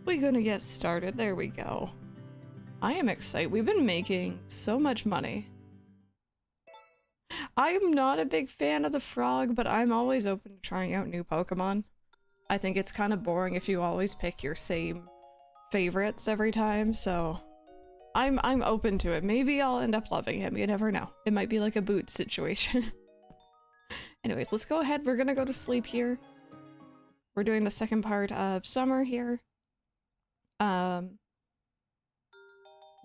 We're gonna get started. There we go. I am excited. We've been making so much money. I'm not a big fan of the frog, but I'm always open to trying out new Pokemon. I think it's kind of boring if you always pick your same favorites every time, so I'm open to it. Maybe I'll end up loving him. You never know. It might be like a boot situation. Anyways, let's go ahead. We're gonna go to sleep here. We're doing the second part of summer here.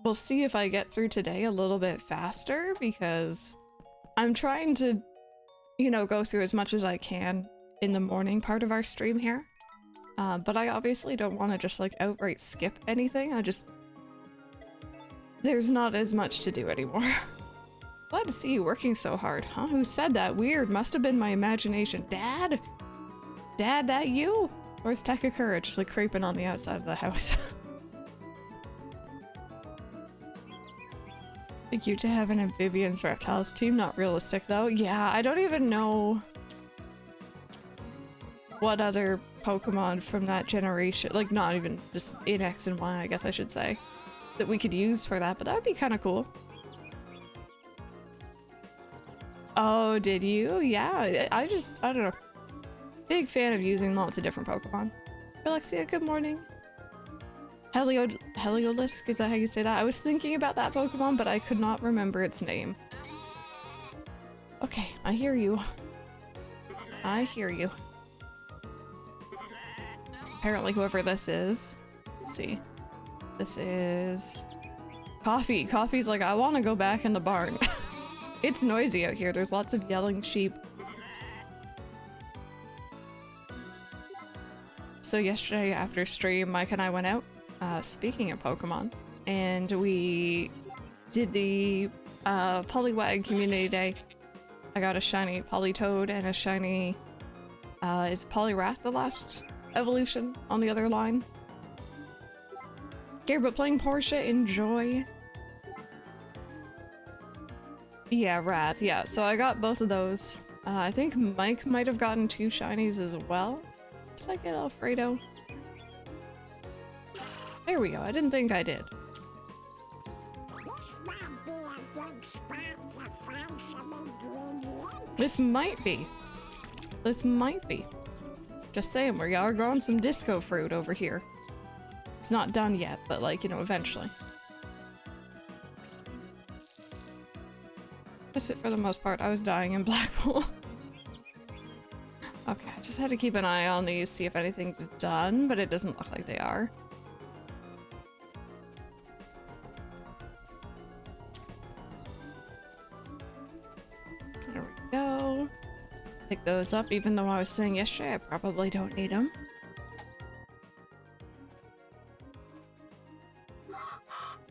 We'll see if I get through today a little bit faster because I'm trying to, you know, go through as much as I can in the morning part of our stream here. But I obviously don't want to just like outright skip anything. There's not as much to do anymore. Glad to see you working so hard, huh? Who said that? Weird. Must have been my imagination. Dad? Dad, that you? Where's Takakura? Just like creeping on the outside of the house. Cute to have an amphibians reptiles team. Not realistic though. Yeah, I don't even know what other Pokemon from that generation, like not even just in X and Y, I guess I should say, that we could use for that, but that would be kind of cool. Oh, did you? Yeah, I don't know. Big fan of using lots of different Pokemon. Alexia, good morning. Heliolisk, is that how you say that? I was thinking about that Pokemon, but I could not remember its name. Okay, I hear you. I hear you. Apparently whoever this is, let's see. This is Coffee. Coffee's like, I want to go back in the barn. It's noisy out here. There's lots of yelling sheep. So yesterday after stream, Mike and I went out, speaking of Pokemon, and we did the Poliwag Community Day. I got a shiny Politoed and a shiny, is Poliwrath the last evolution on the other line? Here, but playing Portia, enjoy. Yeah, Wrath, yeah. So I got both of those. I think Mike might have gotten 2 shinies as well. Did I get Alfredo? There we go. I didn't think I did. This might be. This might be. Just saying, we are growing some disco fruit over here. It's not done yet, but like, you know, eventually. That's it for the most part. I was dying in Blackpool. Okay, I just had to keep an eye on these, see if anything's done, but it doesn't look like they are. There we go. Pick those up, even though I was saying yesterday I probably don't need them.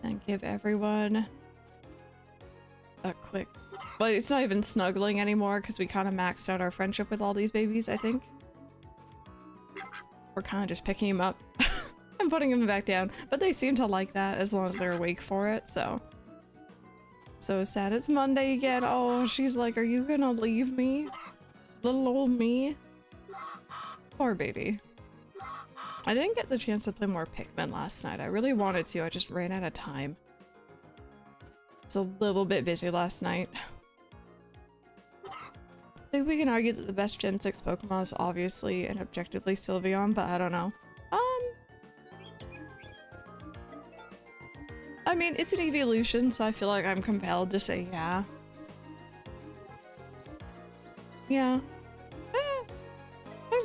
And give everyone a quick... Well, it's not even snuggling anymore because we kind of maxed out our friendship with all these babies, I think. We're kind of just picking them up and putting them back down. But they seem to like that as long as they're awake for it, so... So sad. It's Monday again. Oh, she's like, are you gonna leave me? Little old me? Poor baby. I didn't get the chance to play more Pikmin last night. I really wanted to, I just ran out of time. It's a little bit busy last night. I think we can argue that the best Gen 6 Pokemon is obviously and objectively Sylveon, but I don't know. I mean, it's an evolution, so I feel like I'm compelled to say yeah. Yeah.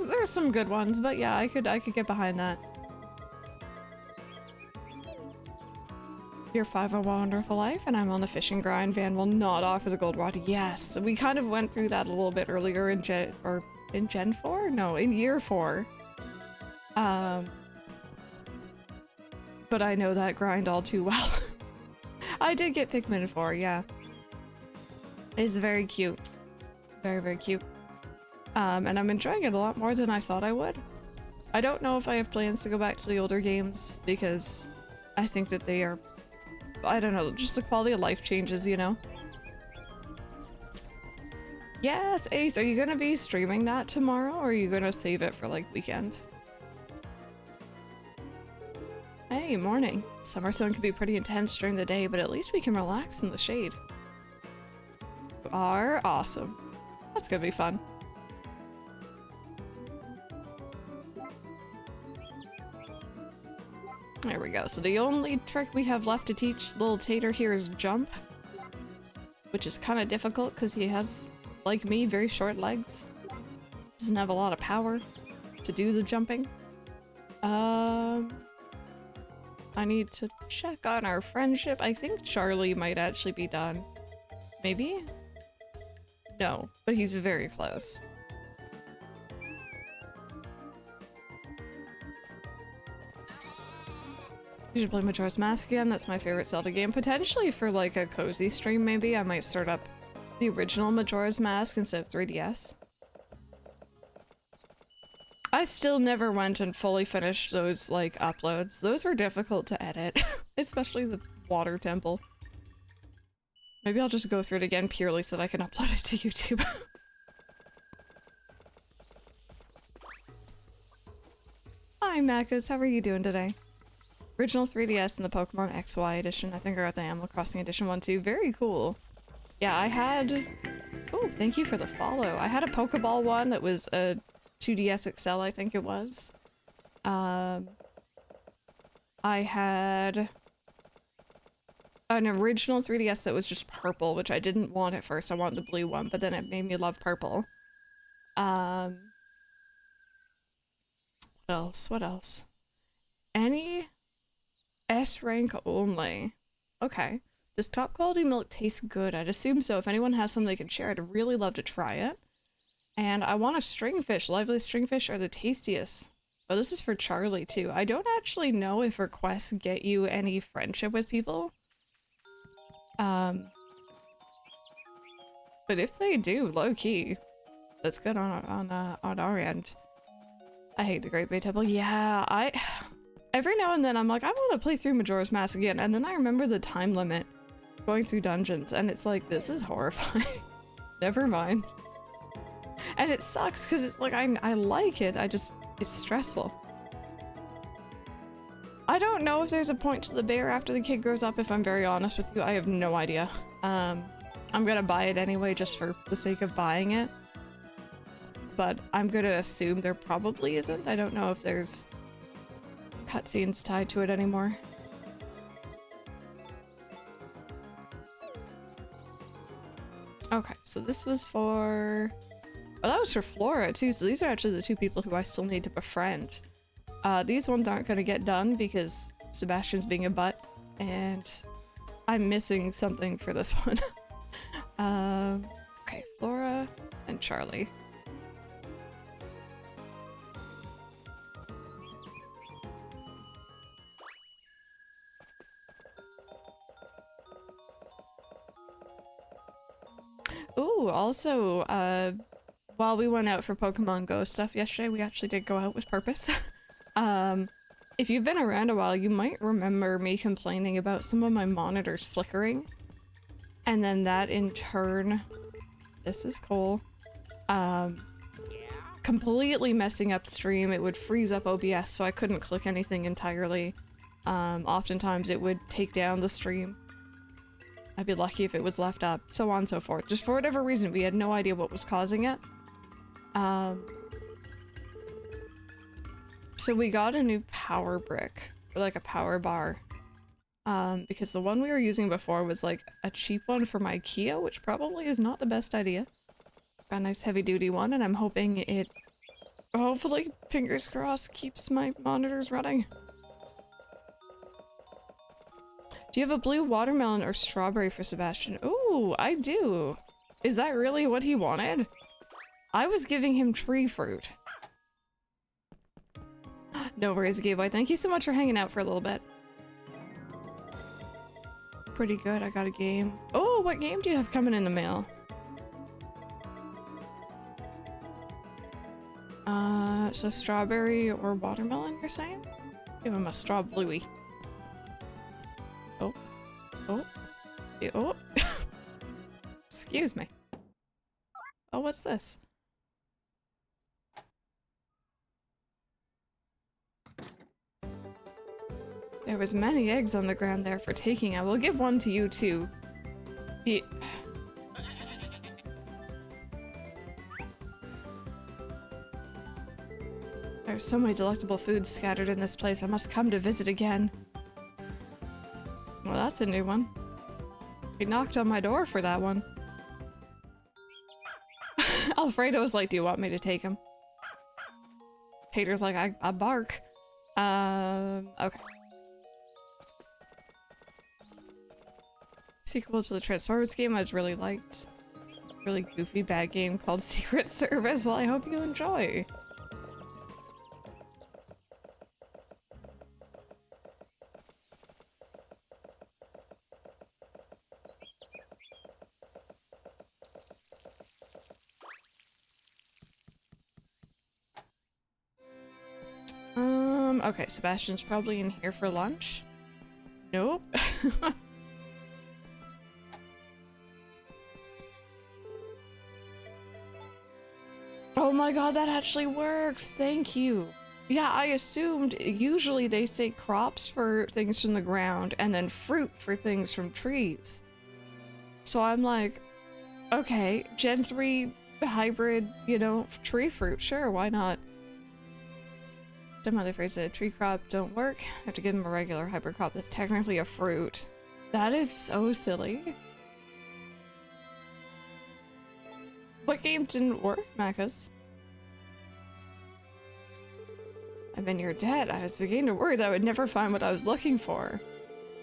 There's some good ones, but yeah, I could get behind that. You're 5 a wonderful life, and I'm on the fishing grind. Van will not offer the gold rod. Yes, we kind of went through that a little bit earlier in Gen 4? No, in year 4. But I know that grind all too well. I did get Pikmin 4, yeah. It's very cute. Very, very cute. And I'm enjoying it a lot more than I thought I would. I don't know if I have plans to go back to the older games because I think that they are, I don't know, just the quality of life changes, you know? Yes, Ace, are you gonna be streaming that tomorrow or are you gonna save it for like weekend? Hey, morning. Summer sun can be pretty intense during the day, but at least we can relax in the shade. You are awesome. That's gonna be fun. There we go. So the only trick we have left to teach little Tater here is jump, which is kind of difficult because he has, like me, very short legs. Doesn't have a lot of power to do the jumping. I need to check on our friendship. I think Charlie might actually be done. Maybe? No, but he's very close. You should play Majora's Mask again. That's my favorite Zelda game. Potentially for like a cozy stream, maybe. I might start up the original Majora's Mask instead of 3DS. I still never went and fully finished those, like, uploads. Those were difficult to edit, especially the water temple. Maybe I'll just go through it again purely so that I can upload it to YouTube. Hi, Macas. How are you doing today? Original 3DS and the Pokemon XY edition. I think I got the Animal Crossing edition one too. Very cool. Yeah, I had... Oh, thank you for the follow. I had a Pokeball one that was a 2DS XL, I think it was. I had an original 3DS that was just purple, which I didn't want at first. I wanted the blue one, but then it made me love purple. What else? What else? Any S rank only. Okay. Does top quality milk taste good? I'd assume so. If anyone has some they can share, I'd really love to try it. And I want a stringfish. Lively stringfish are the tastiest. Oh, this is for Charlie too. I don't actually know if requests get you any friendship with people. But if they do, low key, that's good on our end. I hate the Great Bay Temple. Yeah, every now and then I'm like, I want to play through Majora's Mask again, and then I remember the time limit going through dungeons, and it's like, this is horrifying. Never mind. And it sucks because it's like, I like it, it's stressful. I don't know if there's a point to the bear after the kid grows up, if I'm very honest with you. I have no idea. I'm gonna buy it anyway just for the sake of buying it. But I'm gonna assume there probably isn't. I don't know if there's cutscenes tied to it anymore. Okay, so this was for... Oh, that was for Flora too, so these are actually the two people who I still need to befriend. These ones aren't gonna get done because Sebastian's being a butt, and I'm missing something for this one. Okay, Flora and Charlie. Ooh, also, while we went out for Pokemon Go stuff yesterday, we actually did go out with purpose. If you've been around a while, you might remember me complaining about some of my monitors flickering. And then that in turn, this is cool, completely messing up stream. It would freeze up OBS so I couldn't click anything entirely. Oftentimes it would take down the stream. I'd be lucky if it was left up, so on and so forth. Just for whatever reason, we had no idea what was causing it. So we got a new power brick, or like a power bar. Because the one we were using before was like a cheap one from IKEA, which probably is not the best idea. Got a nice heavy duty one, and I'm hoping it, hopefully, fingers crossed, keeps my monitors running. Do you have a blue watermelon or strawberry for Sebastian? Ooh, I do. Is that really what he wanted? I was giving him tree fruit. No worries, Gayboy. Thank you so much for hanging out for a little bit. Pretty good. I got a game. Oh, what game do you have coming in the mail? So strawberry or watermelon, you're saying? Give him a straw bluey. Oh. Oh. Oh. Excuse me. Oh, what's this? There was many eggs on the ground there for taking. I will give one to you too. There's so many delectable foods scattered in this place. I must come to visit again. Well, that's a new one. He knocked on my door for that one. Alfredo's like, do you want me to take him? Tater's like, I bark. Okay. Sequel to the Transformers game I was really liked. Really goofy bad game called Secret Service. Well, I hope you enjoy. Okay, Sebastian's probably in here for lunch. Nope. Oh my god, that actually works! Thank you! Yeah, I assumed usually they say crops for things from the ground and then fruit for things from trees. So I'm like, okay, Gen 3 hybrid, you know, tree fruit, sure, why not? Dumb other phrase that tree crop don't work. Have to give them a regular hybrid crop that's technically a fruit. That is so silly. What game didn't work, Macos? I'm in your debt. I was beginning to worry that I would never find what I was looking for.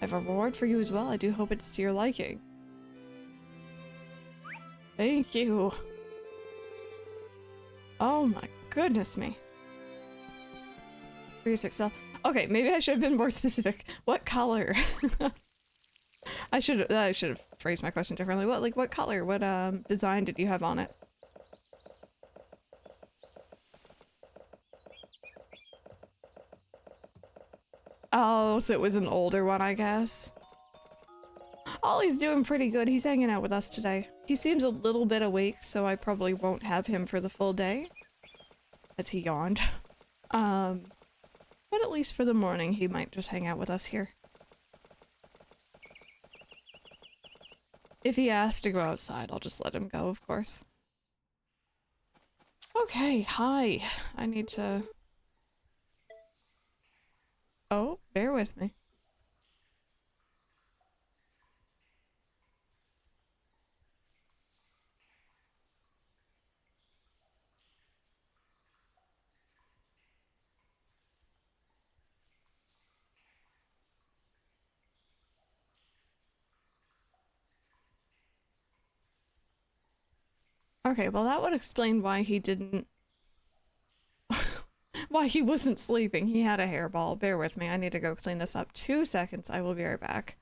I have a reward for you as well. I do hope it's to your liking. Thank you. Oh my goodness me. 3XL. Okay, maybe I should have been more specific. What color? I should have phrased my question differently. What color? What design did you have on it? Oh, so it was an older one, I guess. Ollie's doing pretty good. He's hanging out with us today. He seems a little bit awake, so I probably won't have him for the full day. As he yawned. But at least for the morning, he might just hang out with us here. If he asks to go outside, I'll just let him go, of course. Okay, hi. I need to... Oh, bear with me. Okay, well that would explain why he didn't... why he wasn't sleeping. He had a hairball. Bear with me. I need to go clean this up. 2 seconds. I will be right back.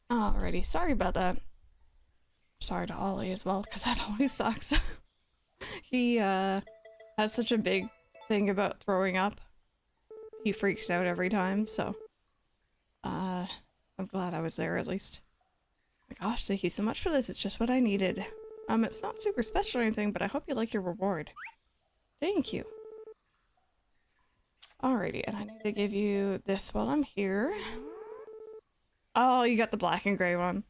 Alrighty, sorry about that. Sorry to Ollie as well, because that always sucks. He, has such a big thing about throwing up. he freaks out every time, so I'm glad I was there at least. My gosh, thank you so much for this. It's just what I needed. It's not super special or anything, but I hope you like your reward. Thank you. Alrighty, and I need to give you this while I'm here. Oh, you got the black and gray one.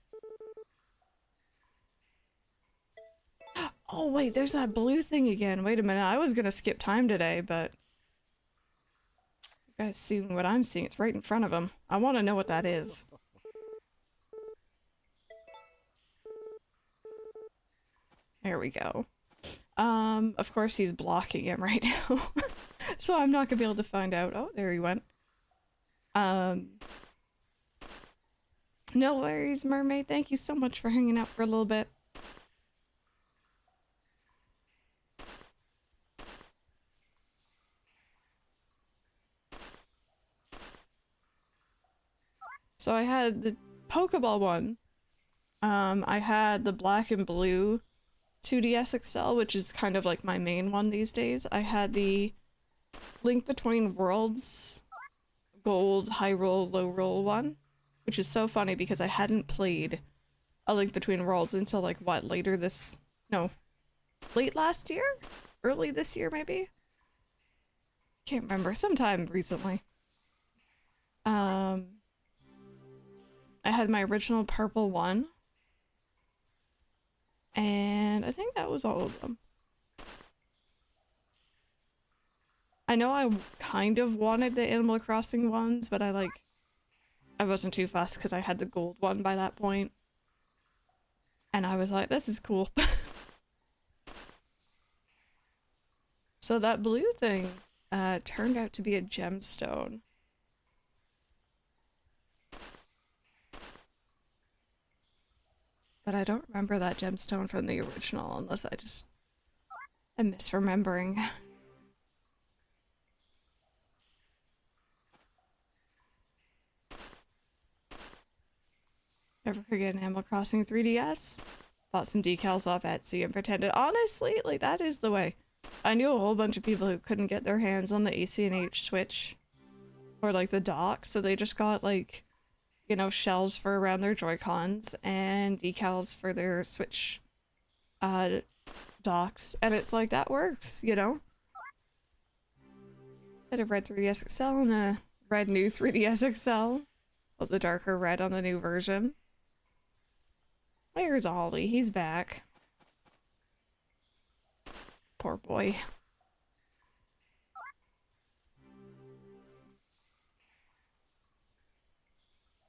Oh wait, there's that blue thing again. Wait a minute, I was gonna skip time today, but you guys seeing what I'm seeing? It's right in front of him. I want to know what that is. There we go. Of course he's blocking him right now. So I'm not gonna be able to find out. Oh, there he went. No worries, mermaid. Thank you so much for hanging out for a little bit. So I had the Pokeball one. I had the black and blue 2DS XL, which is kind of like my main one these days. I had the Link Between Worlds Gold High Roll Low Roll one, which is so funny because I hadn't played A Link Between Worlds until like what, later this, no, late last year? Early this year maybe? Can't remember, sometime recently. I had my original purple one, and I think that was all of them. I know I kind of wanted the Animal Crossing ones, but I wasn't too fussed because I had the gold one by that point. And I was like, this is cool. So that blue thing turned out to be a gemstone. But I don't remember that gemstone from the original unless I'm misremembering. Ever could get an Animal Crossing 3DS? Bought some decals off Etsy and pretended. Honestly, like, that is the way. I knew a whole bunch of people who couldn't get their hands on the AC&H Switch. Or, like, the dock, so they just got, like, you know, shells for around their Joy-Cons and decals for their Switch docks. And it's like, that works, you know? Had a red 3DS XL and a red new 3DS XL. Well, the darker red on the new version. There's Ollie, he's back. Poor boy.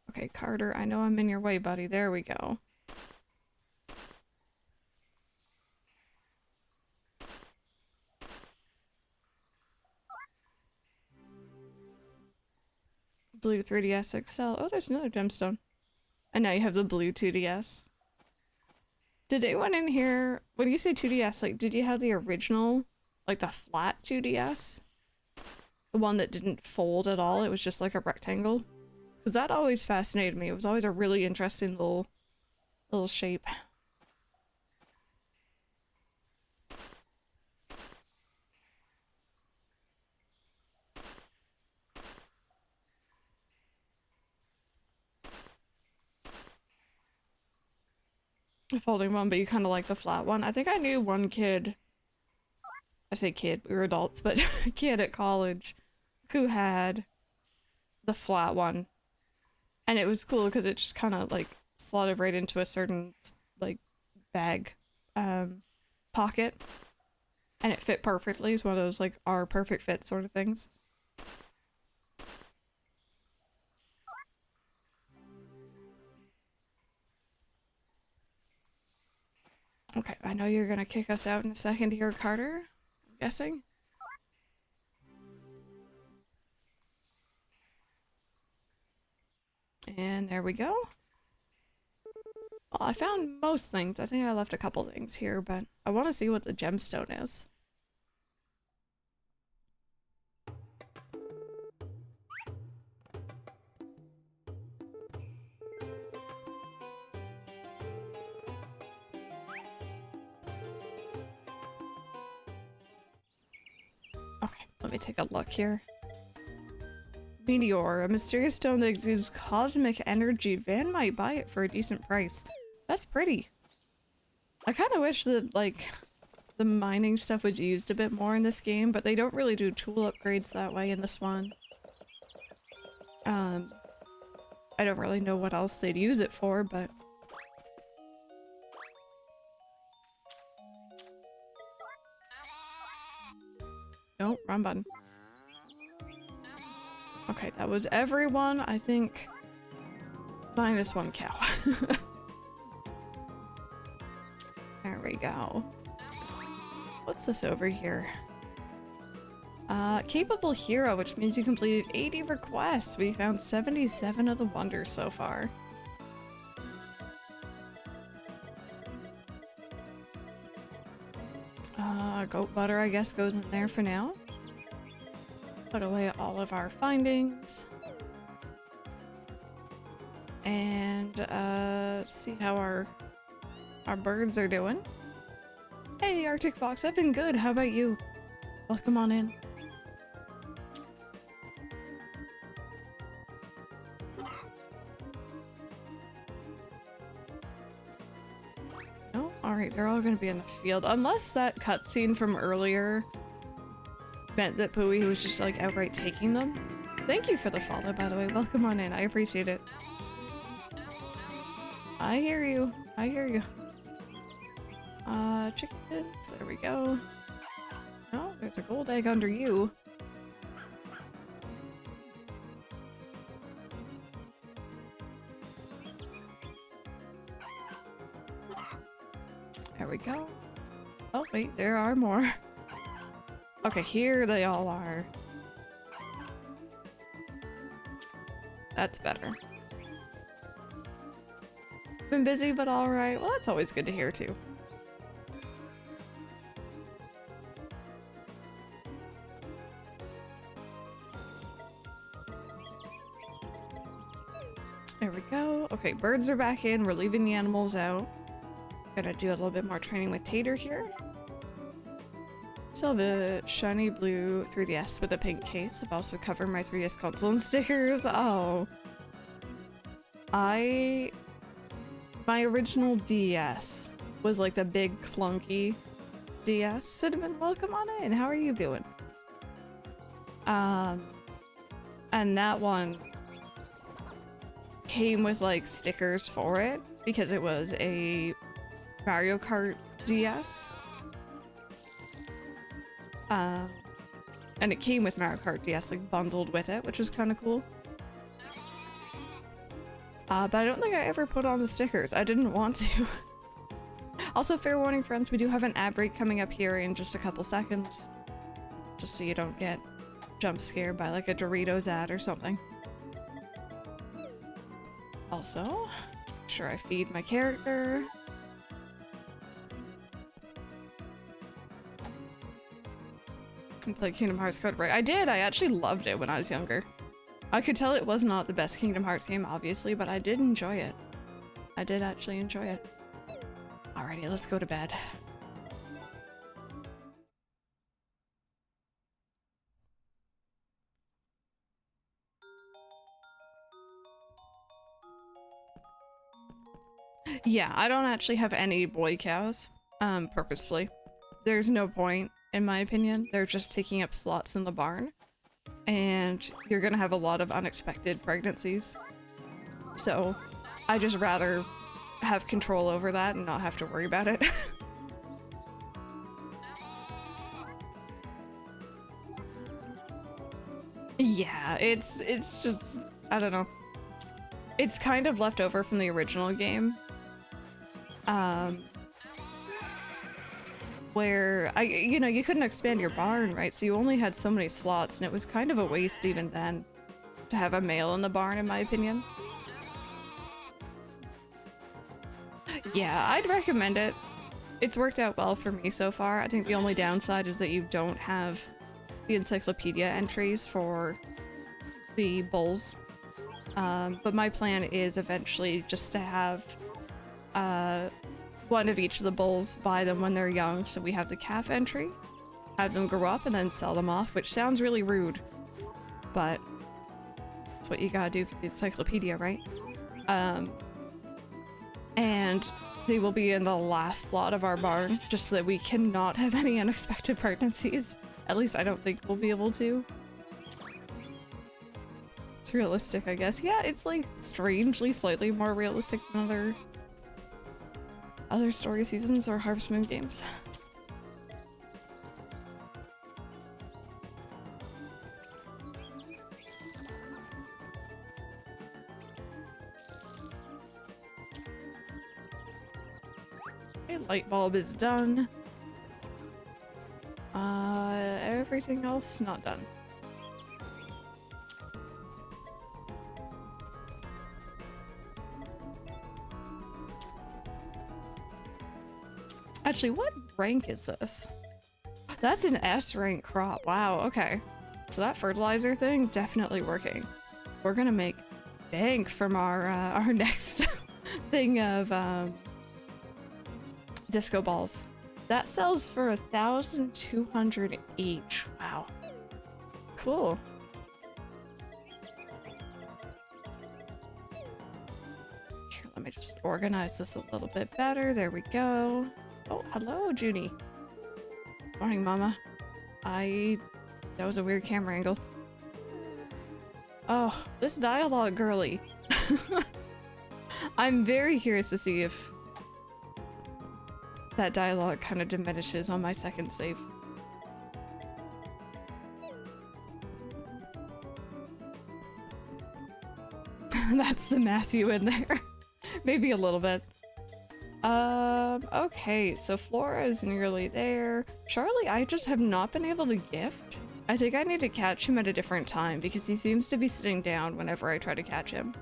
Okay, Carter, I know I'm in your way, buddy. There we go. Blue 3DS XL. Oh, there's another gemstone. And now you have the blue 2DS. Did anyone in here, when you say 2DS, like, did you have the original, like the flat 2DS? The one that didn't fold at all, it was just like a rectangle? Because that always fascinated me. It was always a really interesting little shape. A folding one, but you kind of like the flat one. I think I knew one kid, I say kid, we were adults, but a kid at college who had the flat one. And it was cool because it just kind of like slotted right into a certain like bag pocket. And it fit perfectly. It's one of those like our perfect fit sort of things. Okay, I know you're gonna kick us out in a second here, Carter. I'm guessing. And there we go. Well, I found most things. I think I left a couple things here, but I want to see what the gemstone is. Okay, let me take a look here. Meteor, a mysterious stone that exudes cosmic energy. Van might buy it for a decent price. That's pretty. I kind of wish that, like, the mining stuff was used a bit more in this game, but they don't really do tool upgrades that way in this one. I don't really know what else they'd use it for, but... Nope, wrong button. Okay, that was everyone, I think. Minus one cow. There we go. What's this over here? Capable hero, which means you completed 80 requests. We found 77 of the wonders so far. Goat butter, I guess, goes in there for now. Put away all of our findings. And, see how our birds are doing. Hey, Arctic Fox, I've been good. How about you? Welcome on in. Oh, alright, they're all gonna be in the field. Unless that cutscene from earlier meant that Pooey was just, like, outright taking them. Thank you for the follow, by the way. Welcome on in. I appreciate it. I hear you. I hear you. Chickens. There we go. Oh, there's a gold egg under you. There we go. Oh, wait, there are more. Okay, here they all are. That's better. Been busy, but alright. Well, that's always good to hear, too. There we go. Okay, birds are back in. We're leaving the animals out. Gonna do a little bit more training with Tater here. Still have a shiny blue 3DS with a pink case. I've also covered my 3DS console in stickers. Oh. My original DS was like the big clunky DS. Cinnamon, welcome on in. How are you doing? And that one came with like stickers for it because it was a Mario Kart DS. And it came with Mario Kart DS like bundled with it, which was kind of cool. But I don't think I ever put on the stickers. I didn't want to. Also, fair warning, friends, we do have an ad break coming up here in just a couple seconds. Just so you don't get jump scared by like a Doritos ad or something. Also, make sure I feed my character. And play Kingdom Hearts Code Break. I did! I actually loved it when I was younger. I could tell it was not the best Kingdom Hearts game, obviously, but I did enjoy it. I did actually enjoy it. Alrighty, let's go to bed. Yeah, I don't actually have any boy cows, purposefully. There's no point, in my opinion. They're just taking up slots in the barn. And you're gonna have a lot of unexpected pregnancies. So, I just rather have control over that and not have to worry about it. Yeah, it's just, I don't know. It's kind of left over from the original game. Where, you know, you couldn't expand your barn, right? So you only had so many slots, and it was kind of a waste even then to have a male in the barn, in my opinion. Yeah, I'd recommend it. It's worked out well for me so far. I think the only downside is that you don't have the encyclopedia entries for the bulls. But my plan is eventually just to have one of each of the bulls, buy them when they're young, so we have the calf entry, have them grow up, and then sell them off, which sounds really rude, but That's what you gotta do for the encyclopedia, right? And they will be in the last slot of our barn, just so that we cannot have any unexpected pregnancies. At least I don't think we'll be able to. It's realistic, I guess. Yeah, it's like strangely slightly more realistic than other story seasons or Harvest Moon games. Okay, light bulb is done. Everything else not done. Actually, what rank is this? That's an S rank crop. Wow, okay. So that fertilizer thing definitely working. We're gonna make bank from our next thing of disco balls. That sells for 1,200 each. Wow. Cool. Here, let me just organize this a little bit better. There we go. Oh, hello, Junie. Morning, Mama. That was a weird camera angle. Oh, this dialogue girly. I'm very curious to see if that dialogue kind of diminishes on my second save. That's the Matthew in there. Maybe a little bit. Okay, so Flora is nearly there. Charlie, I just have not been able to gift. I think I need to catch him at a different time because he seems to be sitting down whenever I try to catch him.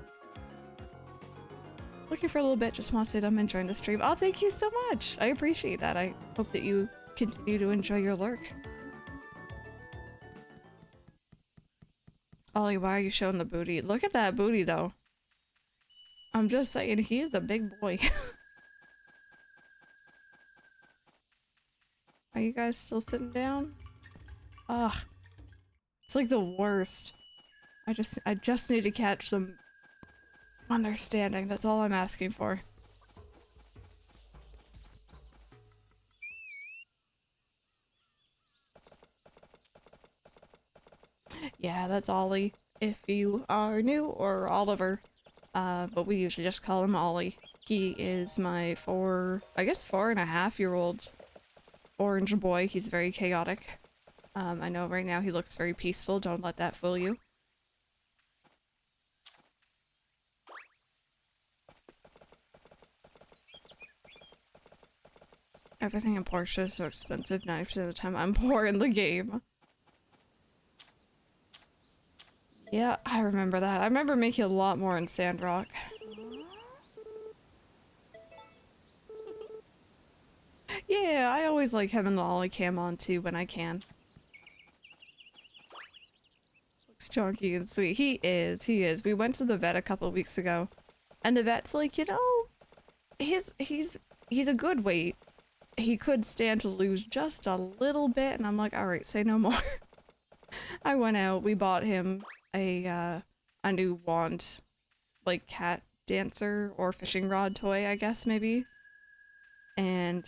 Looking for a little bit, just want to say that I'm enjoying the stream. Oh, thank you so much. I appreciate that. I hope that you continue to enjoy your lurk. Ollie, why are you showing the booty? Look at that booty, though. I'm just saying, he is a big boy. Are you guys still sitting down? Ugh. It's like the worst. I just need to catch some understanding. That's all I'm asking for. Yeah, that's Ollie. If you are new, or Oliver. But we usually just call him Ollie. He is my 4.5-year-old orange boy. He's very chaotic. I know right now he looks very peaceful. Don't let that fool you. Everything in Porsche is so expensive 90% of the time. I'm poor in the game. Yeah, I remember that. I remember making a lot more in Sandrock. Yeah, I always like having the Ollie cam on too when I can. Looks chunky and sweet. He is. We went to the vet a couple weeks ago, and the vet's like, you know, he's a good weight. He could stand to lose just a little bit, and I'm like, all right, say no more. I went out. We bought him a new wand, like cat dancer or fishing rod toy, I guess maybe. And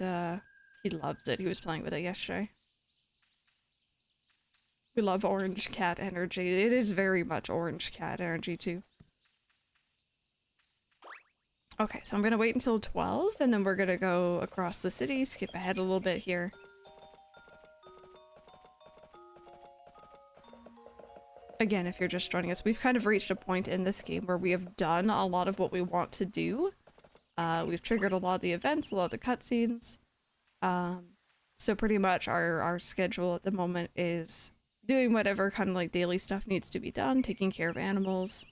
he loves it. He was playing with it yesterday. We love orange cat energy. It is very much orange cat energy too. Okay, so I'm gonna wait until 12 and then we're gonna go across the city, skip ahead a little bit here. Again, if you're just joining us, we've kind of reached a point in this game where we have done a lot of what we want to do. We've triggered a lot of the events, a lot of the cutscenes. So pretty much our schedule at the moment is doing whatever kind of like daily stuff needs to be done, taking care of animals.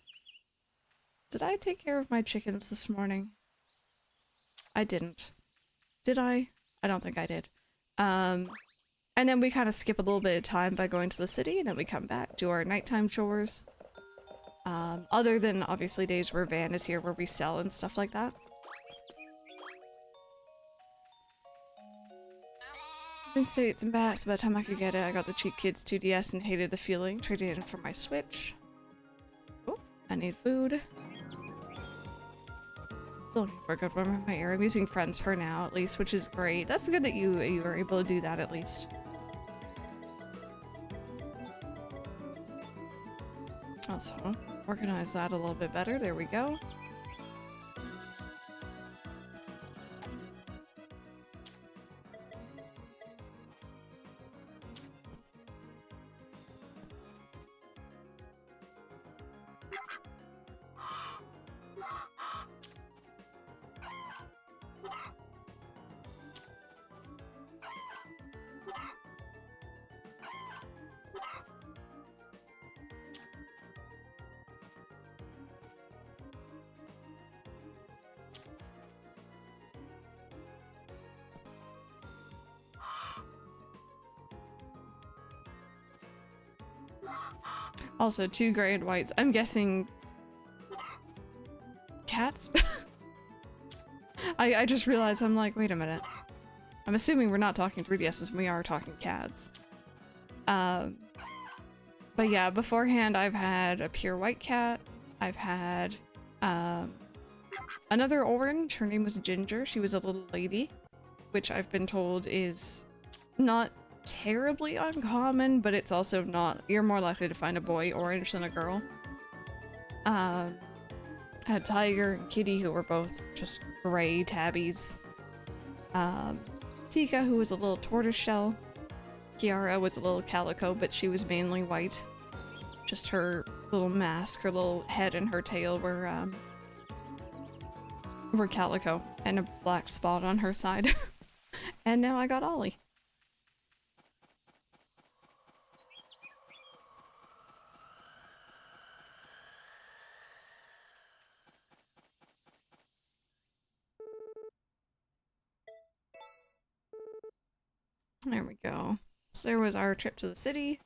Did I take care of my chickens this morning? I didn't. Did I? I don't think I did. And then we kind of skip a little bit of time by going to the city, and then we come back, do our nighttime chores. Other than obviously days where Van is here where we sell and stuff like that. States and back, so by the time I could get it, I got the cheap kids 2DS and hated the feeling. Traded it in for my Switch. Oh, I need food. Still looking for a good one in my area. I'm using friends for now, at least, which is great. That's good that you were able to do that, at least. Also, organize that a little bit better. There we go. Also, 2 gray and whites. I'm guessing cats? I just realized, I'm like, wait a minute. I'm assuming we're not talking 3DSs, we are talking cats. But yeah, beforehand I've had a pure white cat. I've had another orange. Her name was Ginger. She was a little lady, which I've been told is not terribly uncommon, but it's also not, you're more likely to find a boy orange than a girl. I had Tiger and Kitty, who were both just gray tabbies. Tika, who was a little tortoiseshell. Kiara was a little calico, but she was mainly white. Just her little mask, her little head and her tail were calico, and a black spot on her side. And now I got Ollie. There we go. So there was our trip to the city.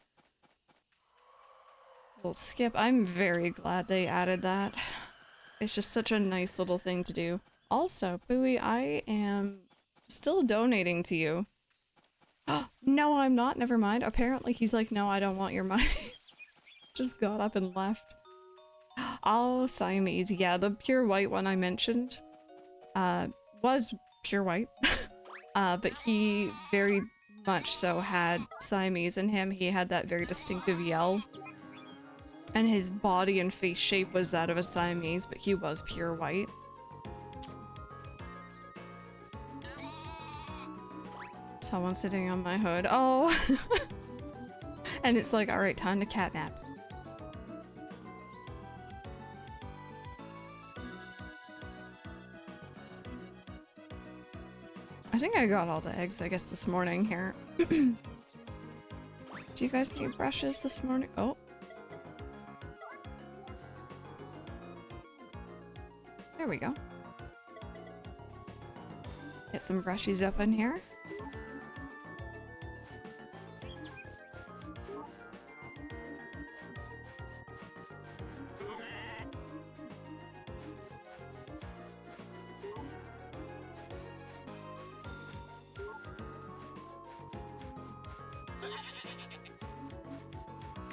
Little skip. I'm very glad they added that. It's just such a nice little thing to do. Also, Bowie, I am still donating to you. No, I'm not. Never mind. Apparently he's like, no, I don't want your money. Just got up and left. Oh, Siamese. Yeah, the pure white one I mentioned was pure white. But he very much so had Siamese in him. He had that very distinctive yell. And his body and face shape was that of a Siamese, but he was pure white. Someone sitting on my hood. Oh! And it's like, alright, time to catnap. I think I got all the eggs, I guess, this morning here. Do you guys need brushes this morning? Oh. There we go. Get some brushies up in here.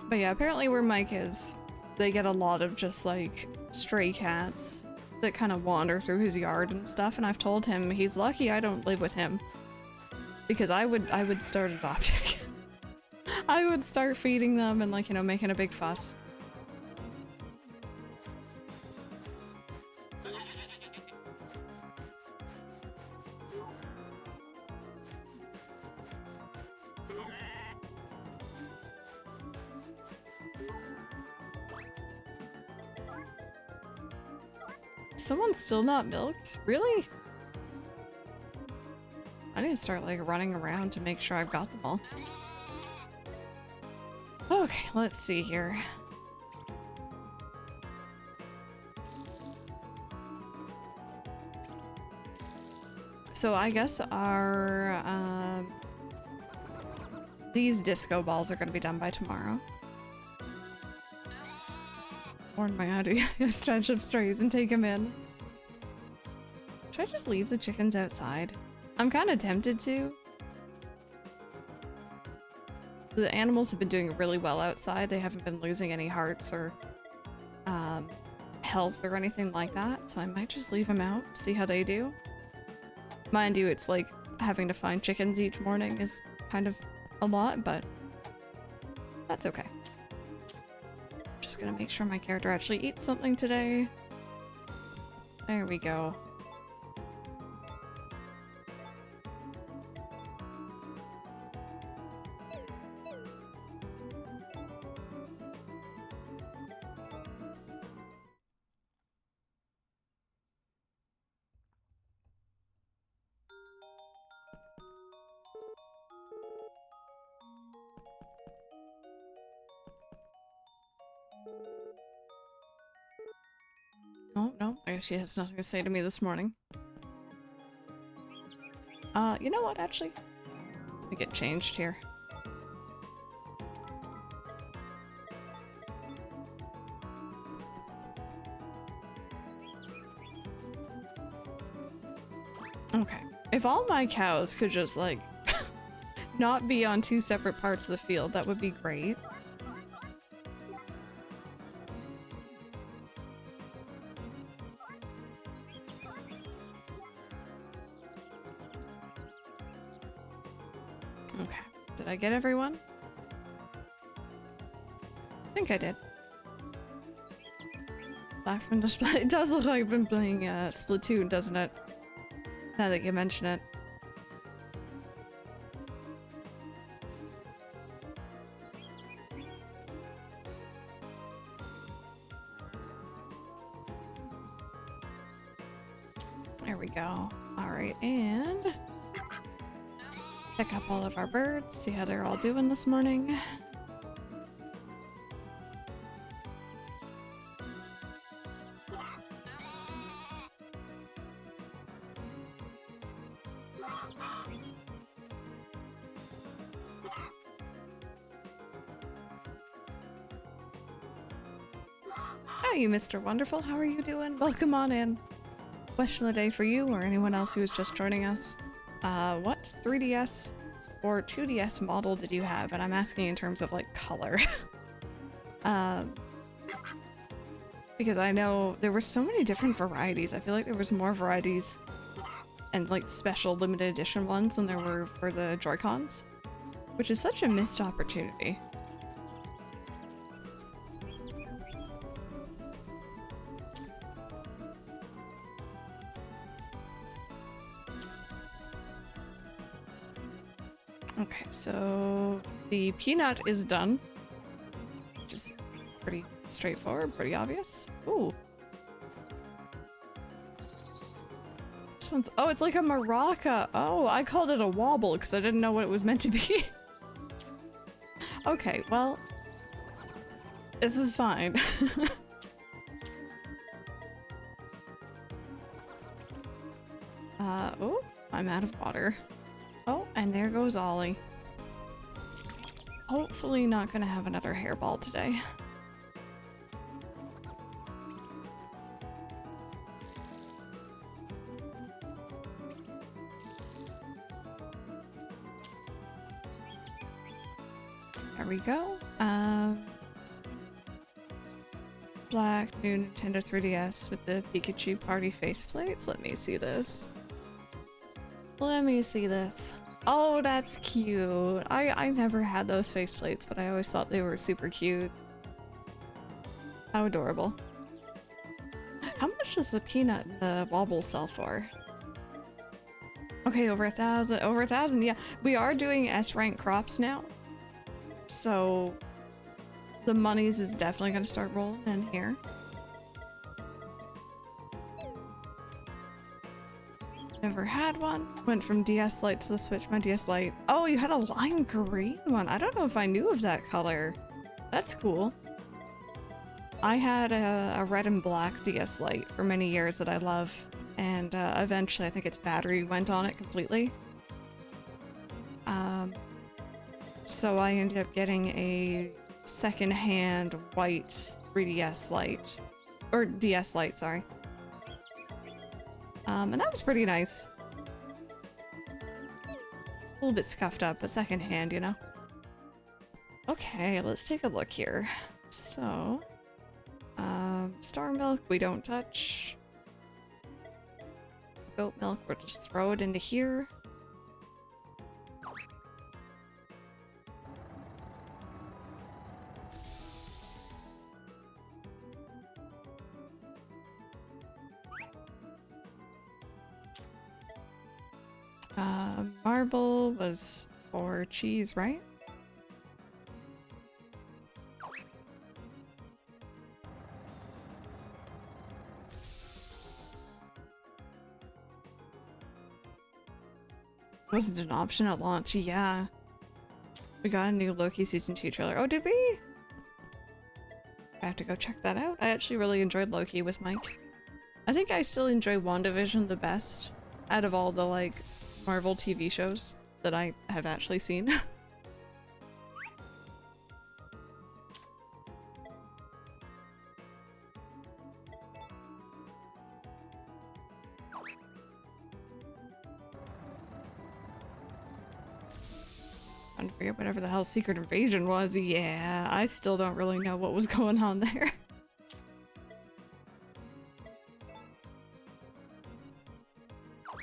But yeah, apparently where Mike is, they get a lot of just like stray cats that kind of wander through his yard and stuff, and I've told him he's lucky I don't live with him. Because I would start adopting. I would start feeding them and, like, you know, making a big fuss. Someone's still not milked? Really? I need to start, like, running around to make sure I've got them all. Okay, let's see here. So I guess our, these disco balls are gonna be done by tomorrow. Warn my idea. Stretch up strays and take them in. Should I just leave the chickens outside? I'm kind of tempted to. The animals have been doing really well outside. They haven't been losing any hearts or health or anything like that, so I might just leave them out, see how they do. Mind you, it's like having to find chickens each morning is kind of a lot, but that's okay. Just gonna make sure my character actually eats something today. There we go. Oh, no, I guess she has nothing to say to me this morning. You know what, actually? Let me get changed here. Okay. If all my cows could just, like, not be on two separate parts of the field, that would be great. Okay. Did I get everyone? I think I did. Back from the split. It does look like I've been playing Splatoon, doesn't it? Now that you mention it. There we go. Alright, and pick up all of our birds, see how they're all doing this morning. Hi, Mr. Wonderful. How are you doing? Welcome on in. Question of the day for you or anyone else who is just joining us. What 3DS or 2DS model did you have? And I'm asking in terms of like color. Because I know there were so many different varieties. I feel like there was more varieties and like special limited edition ones than there were for the Joy-Cons, which is such a missed opportunity. Okay, so the peanut is done. Just pretty straightforward, pretty obvious. Ooh. This one's, oh, it's like a maraca. Oh, I called it a wobble because I didn't know what it was meant to be. Okay, well, this is fine. Oh, I'm out of water. Oh, and there goes Ollie. Hopefully not gonna have another hairball today. There we go. Black new Nintendo 3DS with the Pikachu party faceplates. Let me see this. Let me see this. Oh, that's cute. I never had those faceplates, but I always thought they were super cute. How adorable. How much does the peanut and the wobble sell for? Okay, over 1,000. Over 1,000, yeah. We are doing S-rank crops now. So the monies is definitely gonna start rolling in here. Never had one. Went from DS Lite to the Switch, my DS Lite. Oh, you had a lime green one. I don't know if I knew of that color. That's cool. I had a red and black DS Lite for many years that I love. And eventually I think its battery went on it completely. So I ended up getting a second-hand white 3DS Lite. Or DS Lite, sorry. And that was pretty nice. A little bit scuffed up, but secondhand, you know? Okay, let's take a look here. So, Star milk, we don't touch. Goat milk, we'll just throw it into here. Marble was for cheese, right? Wasn't an option at launch, yeah. We got a new Loki Season 2 trailer. Oh, did we? I have to go check that out. I actually really enjoyed Loki with Mike. I think I still enjoy WandaVision the best out of all the, like, Marvel TV shows that I have actually seen. Trying to forget whatever the hell Secret Invasion was. Yeah, I still don't really know what was going on there.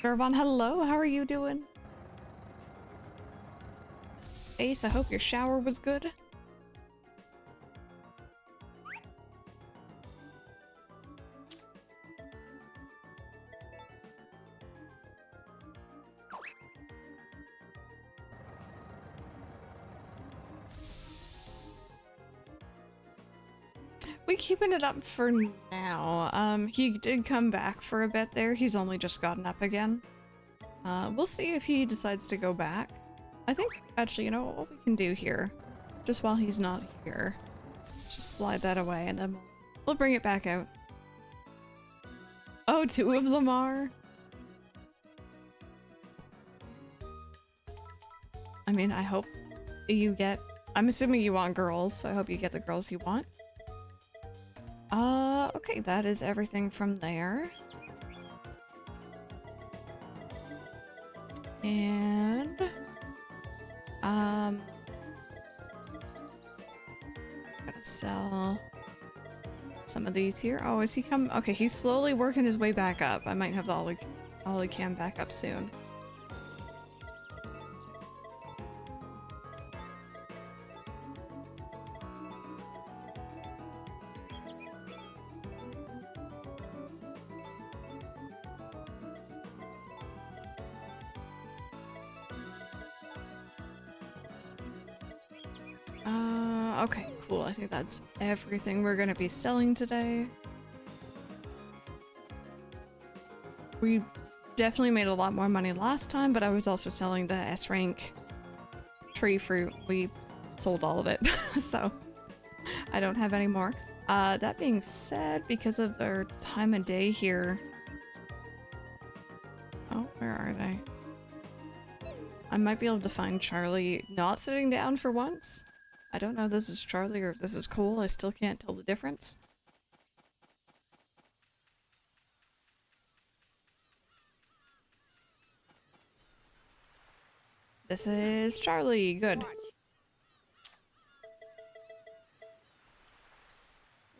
Durvan, hello, how are you doing? Ace, I hope your shower was good. We keeping it up for now. He did come back for a bit there. He's only just gotten up again. We'll see if he decides to go back. I think, actually, you know what we can do here? Just while he's not here. Just slide that away and then we'll bring it back out. Oh, two of them are? I mean, I hope you get... I'm assuming you want girls, so I hope you get the girls you want. Okay, that is everything from there. And... gotta sell some of these here. Oh, is he come? Okay, he's slowly working his way back up. I might have the Ollie cam back up soon. Okay, cool. I think that's everything we're gonna be selling today. We definitely made a lot more money last time, but I was also selling the S rank tree fruit. We sold all of it, so I don't have any more. That being said, because of their time of day here... Oh, where are they? I might be able to find Charlie not sitting down for once. I don't know if this is Charlie or if this is Cole. I still can't tell the difference. This is Charlie. Good.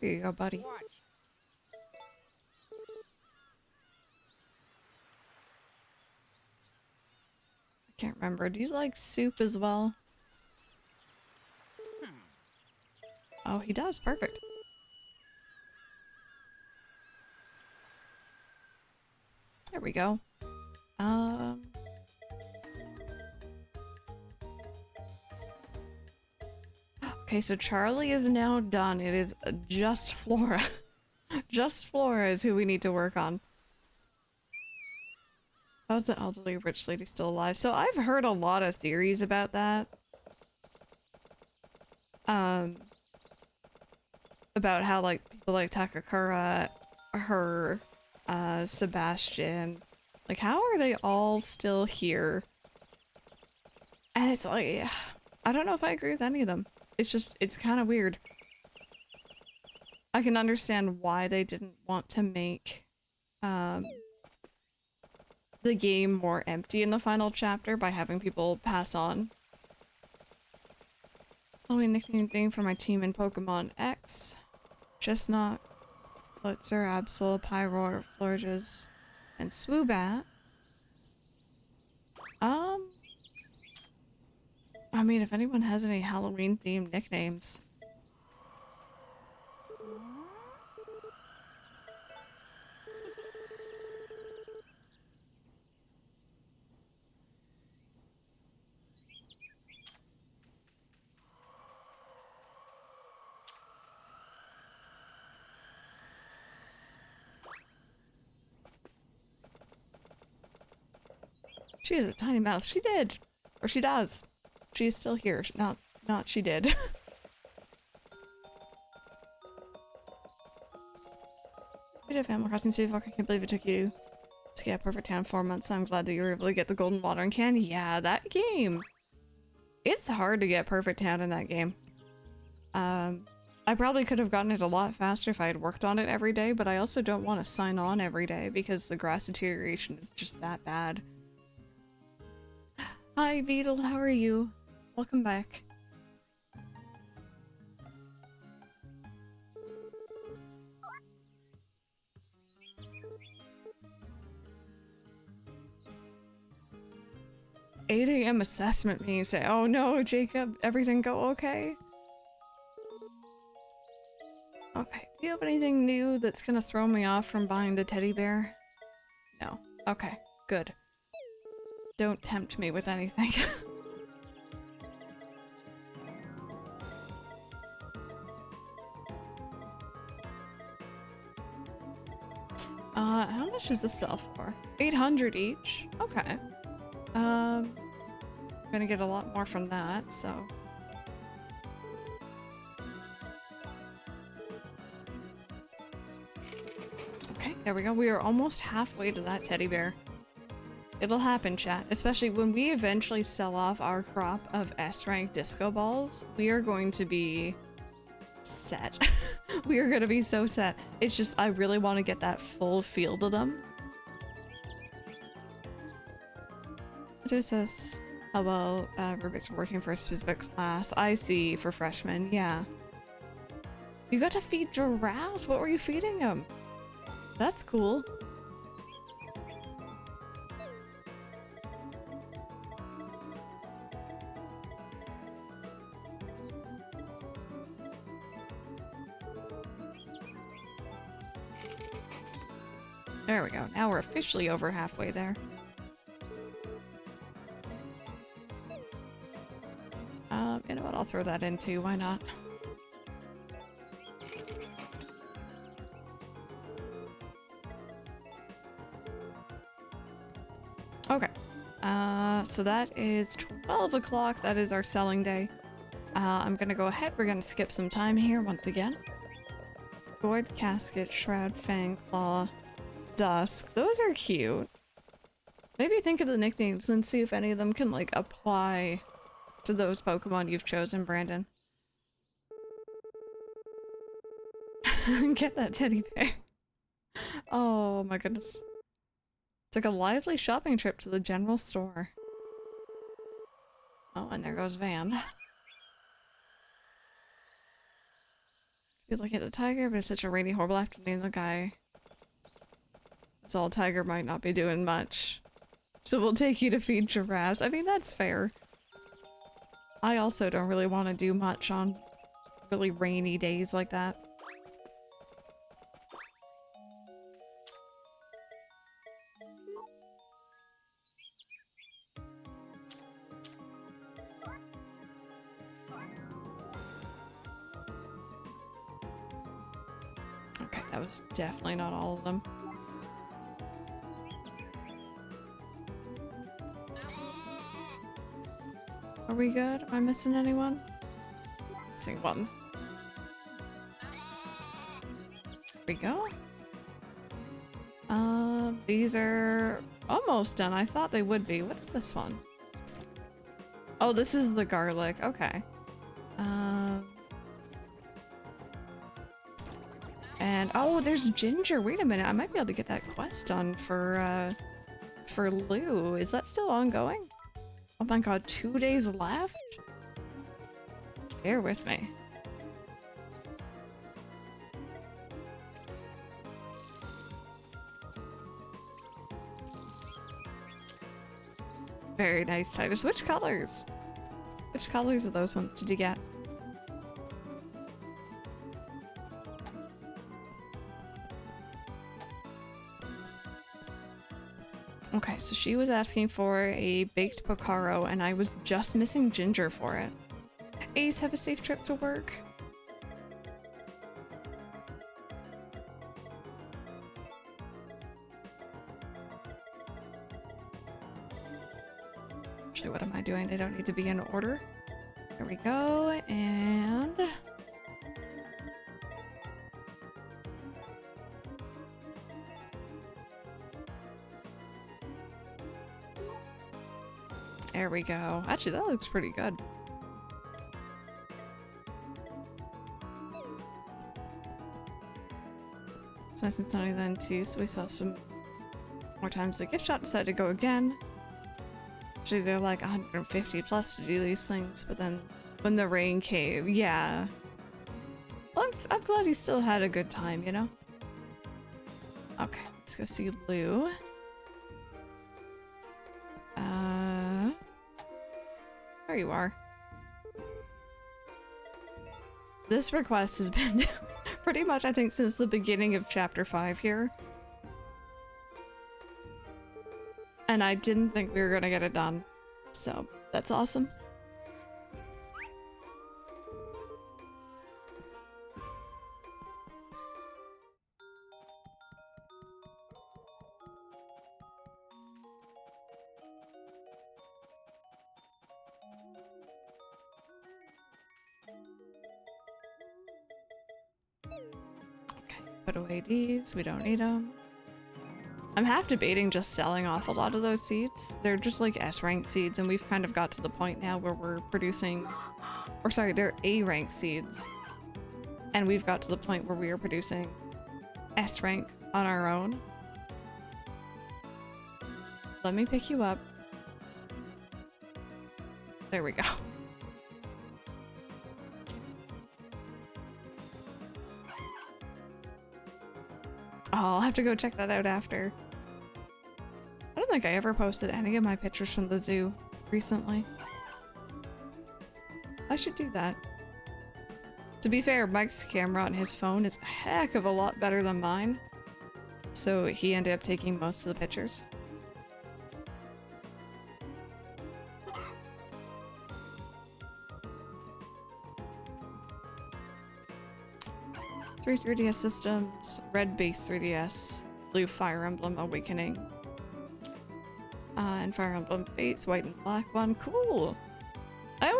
Here you go, buddy. I can't remember. Do you like soup as well? Oh, he does. Perfect. There we go. Okay, so Charlie is now done. It is just Flora. Just Flora is who we need to work on. How's the elderly rich lady still alive? So I've heard a lot of theories about that. About how, like, people like Takakura, her, Sebastian, like, how are they all still here? And it's like, I don't know if I agree with any of them. It's just, it's kind of weird. I can understand why they didn't want to make, the game more empty in the final chapter by having people pass on. Only nickname thing for my team in Pokemon X. Chestnut, Blitzer, Absol, Pyroar, Florges, and Swoobat. I mean, if anyone has any Halloween-themed nicknames. She is a tiny mouse. She did. Or she does. She's still here. Not she did. We did Animal Crossing City Walk. I can't believe it took you to get Perfect Town 4 months. I'm glad that you were able to get the golden watering can. Yeah, that game. It's hard to get Perfect Town in that game. I probably could have gotten it a lot faster if I had worked on it every day, but I also don't want to sign on every day because the grass deterioration is just that bad. Hi, Beetle, how are you? Welcome back. "8 a.m. assessment meeting." Say, "Oh no, Jacob, everything go okay?" Okay, do you have anything new that's gonna throw me off from buying the teddy bear? No. Okay, good. Don't tempt me with anything. How much does this sell for? 800 each? Okay. I'm gonna get a lot more from that, so... Okay, there we go. We are almost halfway to that teddy bear. It'll happen, chat. Especially when we eventually sell off our crop of S-rank disco balls, we are going to be set. We are gonna be so set. It's just, I really want to get that full field of them. What is this? How well, Rubik's working for a specific class. I see, for freshmen, yeah. You got to feed giraffes? What were you feeding them? That's cool. There we go. Now we're officially over halfway there. You know what? I'll throw that in too. Why not? Okay. So that is 12 o'clock. That is our selling day. I'm gonna go ahead. We're gonna skip some time here once again. Void, Casket, Shroud, Fang, Claw, Dusk. Those are cute. Maybe think of the nicknames and see if any of them can, like, apply to those Pokemon you've chosen, Brandon. Get that teddy bear. Oh my goodness. It's like a lively shopping trip to the general store. Oh, and there goes Van. Feel like at the tiger, but it's such a rainy, horrible afternoon. The guy. That's all. Tiger might not be doing much. So we'll take you to feed giraffes. I mean, that's fair. I also don't really want to do much on really rainy days like that. Okay, that was definitely not all of them. Are we good? Am I missing anyone? Missing one. There we go. These are almost done. I thought they would be. What is this one? Oh, this is the garlic. Okay. And oh, there's ginger. Wait a minute. I might be able to get that quest done for Lou. Is that still ongoing? Oh my god, 2 days left? Bear with me. Very nice, Titus. Which colors? Which colors of those ones did you get? Okay, so she was asking for a baked Pocaro, and I was just missing ginger for it. Ace, have a safe trip to work. Actually, what am I doing? I don't need to be in order. There we go, and... there we go. Actually, that looks pretty good. It's nice and sunny then too, so we saw some more times. The gift shop decided to go again. Actually, they're like 150 plus to do these things, but then when the rain came, yeah. Well, I'm glad he still had a good time, you know? Okay, let's go see Lou. There you are. This request has been pretty much, I think, since the beginning of chapter 5 here. And I didn't think we were gonna get it done. So, that's awesome. Put away these, we don't need them. I'm half debating just selling off a lot of those seeds. They're just like S-rank seeds, and we've kind of got to the point now where we're producing, or sorry, they're A-rank seeds. And we've got to the point where we are producing S-rank on our own. Let me pick you up. There we go. Oh, I'll have to go check that out after. I don't think I ever posted any of my pictures from the zoo recently. I should do that. To be fair, Mike's camera on his phone is a heck of a lot better than mine. So he ended up taking most of the pictures. Three 3DS systems, red base 3DS, blue Fire Emblem Awakening, and Fire Emblem Fates, white and black one. Cool! I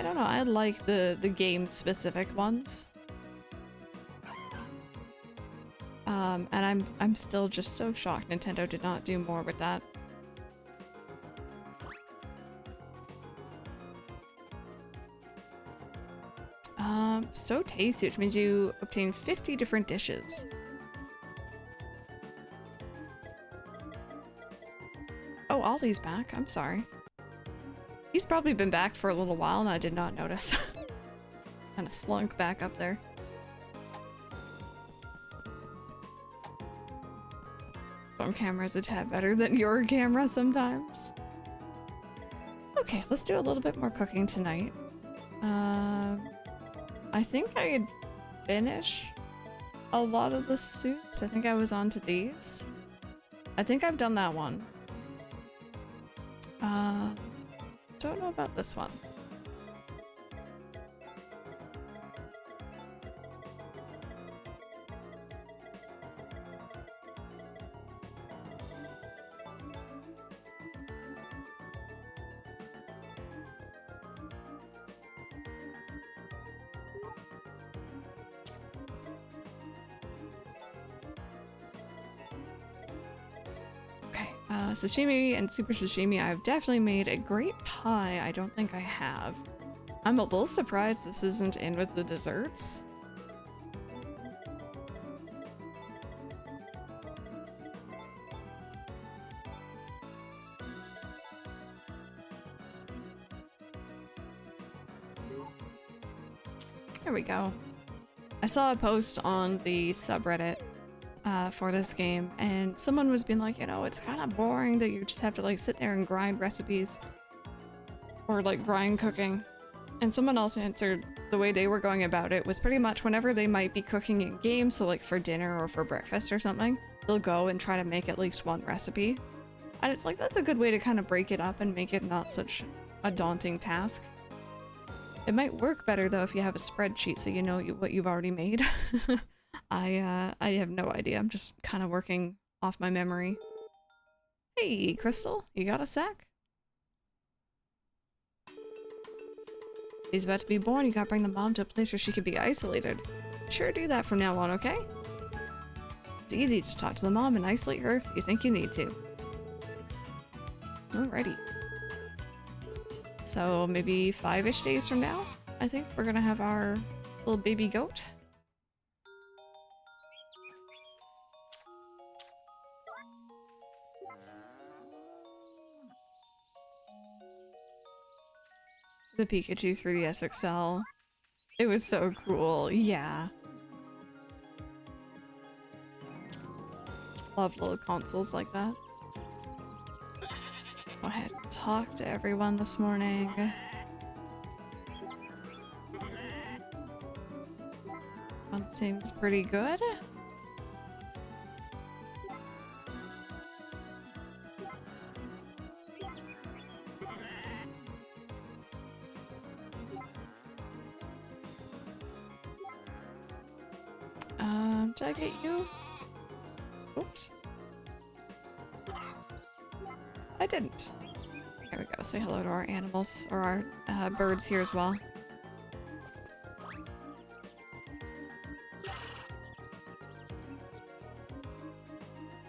don't know, I like the game specific ones. And I'm still just so shocked Nintendo did not do more with that. So tasty, which means you obtain 50 different dishes. Oh, Ollie's back. I'm sorry. He's probably been back for a little while and I did not notice. Kind of slunk back up there. Phone camera's a tad better than your camera sometimes. Okay, let's do a little bit more cooking tonight. I think I had finished a lot of the soups. I think I was on to these. I think I've done that one. Don't know about this one. Sashimi and super sashimi, I've definitely made. A great pie, I don't think I have. I'm a little surprised this isn't in with the desserts. There we go. I saw a post on the subreddit for this game, and someone was being like, you know, it's kind of boring that you just have to like sit there and grind recipes or like grind cooking. And someone else answered the way they were going about it was pretty much whenever they might be cooking in game, so like for dinner or for breakfast or something, they'll go and try to make at least one recipe. And it's like, that's a good way to kind of break it up and make it not such a daunting task. It might work better though if you have a spreadsheet so you know what you've already made. I have no idea. I'm just kind of working off my memory. Hey, Crystal, you got a sec? He's about to be born. You gotta bring the mom to a place where she could be isolated. Sure, do that from now on, okay? It's easy. Just talk to the mom and isolate her if you think you need to. Alrighty. So maybe 5-ish days from now, I think we're gonna have our little baby goat. The Pikachu 3DS XL. It was so cool, yeah. Love little consoles like that. Go ahead and talk to everyone this morning. One seems pretty good. Did I get you? Oops. I didn't. There we go. Say hello to our animals, or our birds here as well.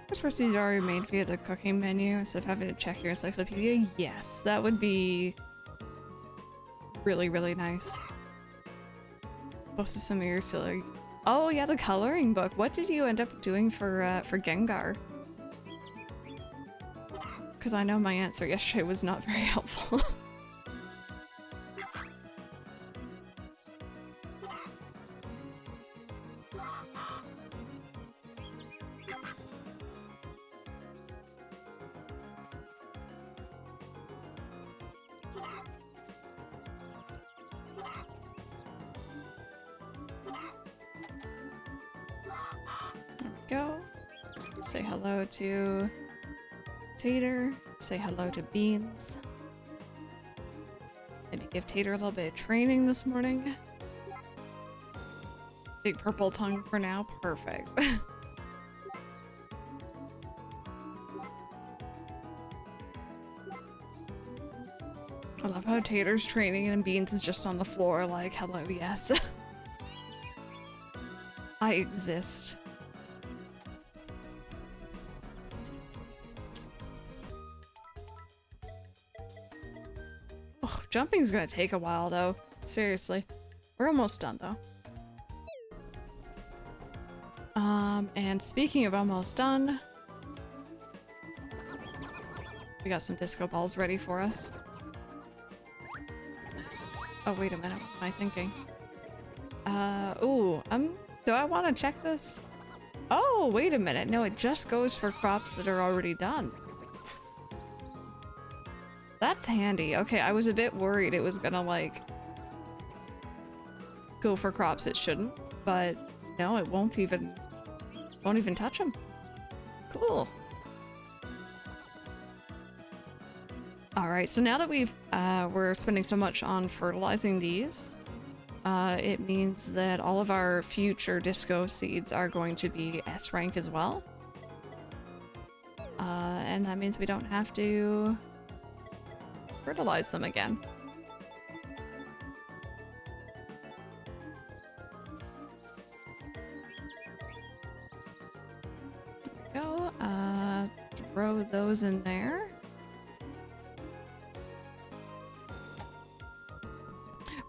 Which recipes are already made via the cooking menu instead of having to check your encyclopedia? Yes, that would be really, really nice. Posted some of your silly. Oh yeah, the coloring book. What did you end up doing for Gengar? Because I know my answer yesterday was not very helpful. Go. Say hello to Tater. Say hello to Beans. Maybe give Tater a little bit of training this morning. Big purple tongue for now. Perfect. I love how Tater's training and Beans is just on the floor like, hello, yes. I exist. Oh, jumping's gonna take a while though. Seriously. We're almost done though. And speaking of almost done, we got some disco balls ready for us. Oh, wait a minute. What am I thinking? Do I want to check this? Oh, wait a minute. No, it just goes for crops that are already done. That's handy. Okay, I was a bit worried it was gonna, like, go for crops it shouldn't, but no, it won't even touch them. Cool. Alright, so now that we're spending so much on fertilizing these, it means that all of our future disco seeds are going to be S rank as well. And that means we don't have to fertilize them again. There we go. Throw those in there.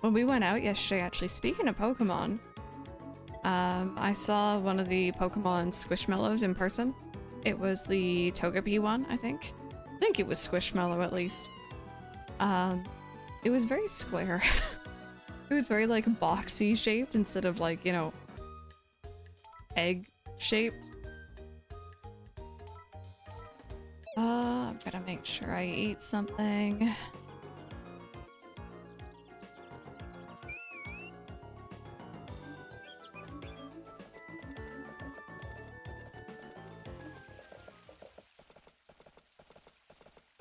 When we went out yesterday, actually, speaking of Pokemon, I saw one of the Pokemon Squishmallows in person. It was the Togepi one, I think. I think it was Squishmallow at least. It was very square. It was very like boxy shaped instead of like, you know, egg shaped. I'm gonna make sure I eat something.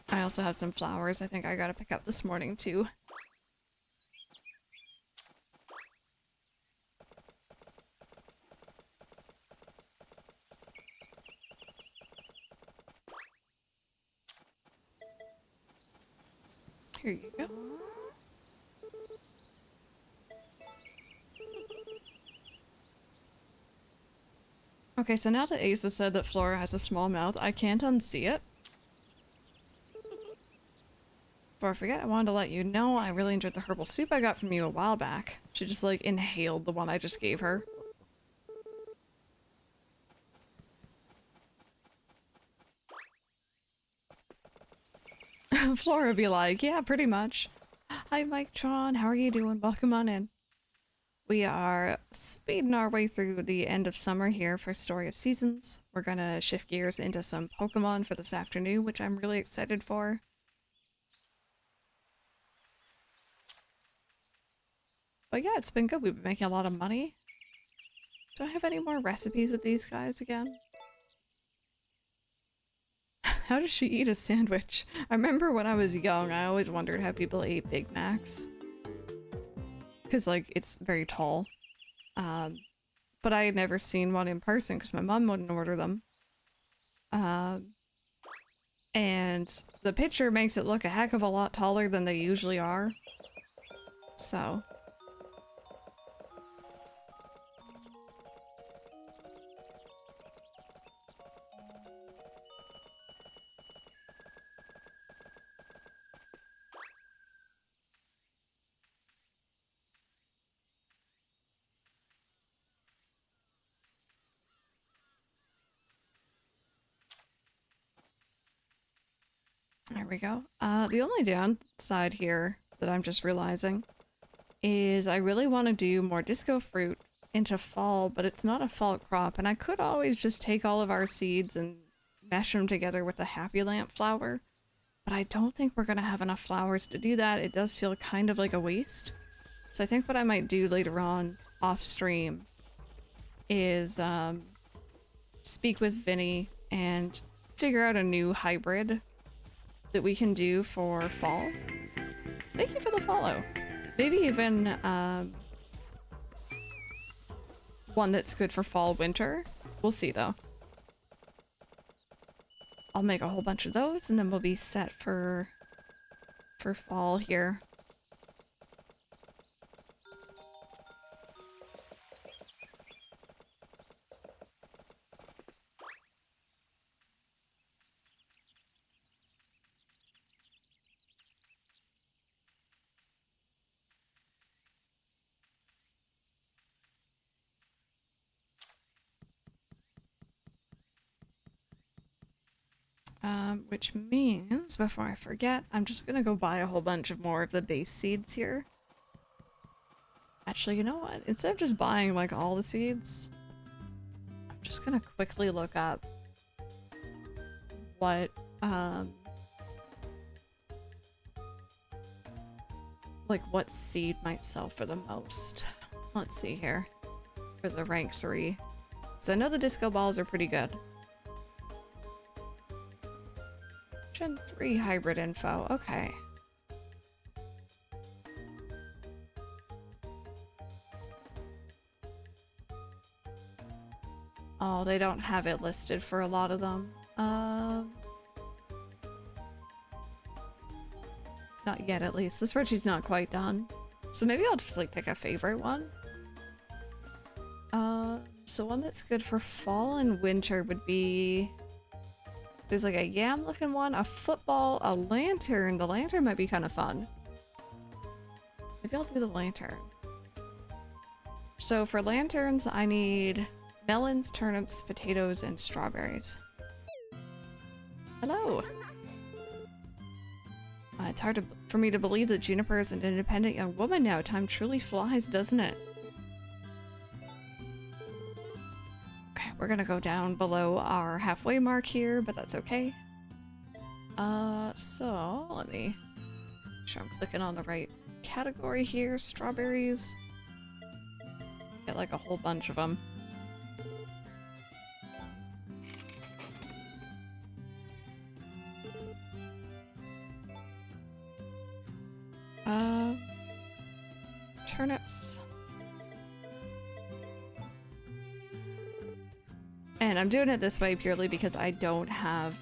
I also have some flowers I think I gotta pick up this morning too. Here you go. Okay, so now that Ace has said that Flora has a small mouth, I can't unsee it. Before I forget, I wanted to let you know I really enjoyed the herbal soup I got from you a while back. She just like inhaled the one I just gave her. Flora would be like, yeah, pretty much. Hi Mike Tron, how are you doing? Welcome on in. We are speeding our way through the end of summer here for Story of Seasons. We're gonna shift gears into some Pokemon for this afternoon, which I'm really excited for. But yeah, it's been good. We've been making a lot of money. Do I have any more recipes with these guys again? How does she eat a sandwich? I remember when I was young, I always wondered how people ate Big Macs. Because, like, it's very tall. But I had never seen one in person because my mom wouldn't order them. And the picture makes it look a heck of a lot taller than they usually are. So... There we go. The only downside here that I'm just realizing is I really want to do more disco fruit into fall, but it's not a fall crop, and I could always just take all of our seeds and mesh them together with the Happy Lamp flower, but I don't think we're going to have enough flowers to do that. It does feel kind of like a waste. So I think what I might do later on off stream is speak with Vinny and figure out a new hybrid that we can do for fall. Thank you for the follow. Maybe even one that's good for fall, winter. We'll see though. I'll make a whole bunch of those and then we'll be set for fall here. Which means, before I forget, I'm just gonna go buy a whole bunch of more of the base seeds here. Actually, you know what? Instead of just buying, like, all the seeds, I'm just gonna quickly look up what, like, what seed might sell for the most. Let's see here. For the rank 3. So I know the disco balls are pretty good. Gen 3 hybrid info, okay. Oh, they don't have it listed for a lot of them. Not yet, at least. The spreadsheet's not quite done. So maybe I'll just, like, pick a favorite one. So one that's good for fall and winter would be... There's like a yam looking one, a football, a lantern. The lantern might be kind of fun. Maybe I'll do the lantern. So for lanterns, I need melons, turnips, potatoes, and strawberries. Hello! It's hard for me to believe that Juniper is an independent young woman now. Time truly flies, doesn't it? Okay, we're gonna go down below our halfway mark here, but that's okay. So let me make sure I'm clicking on the right category here. Strawberries. Get like a whole bunch of them. Turnips. And I'm doing it this way purely because I don't have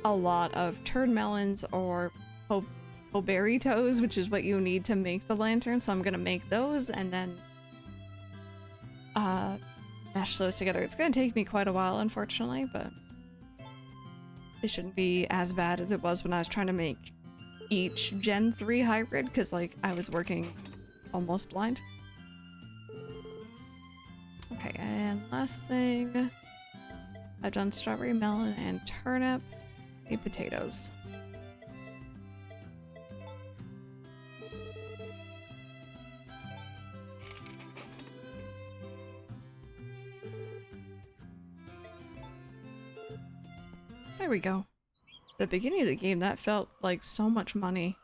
a lot of turn melons or berry toes, which is what you need to make the lantern. So I'm gonna make those and then mash those together. It's gonna take me quite a while, unfortunately, but it shouldn't be as bad as it was when I was trying to make each Gen 3 hybrid, because like I was working almost blind. Okay, and last thing, I've done strawberry, melon, and turnip. Need potatoes. There we go. The beginning of the game, that felt like so much money.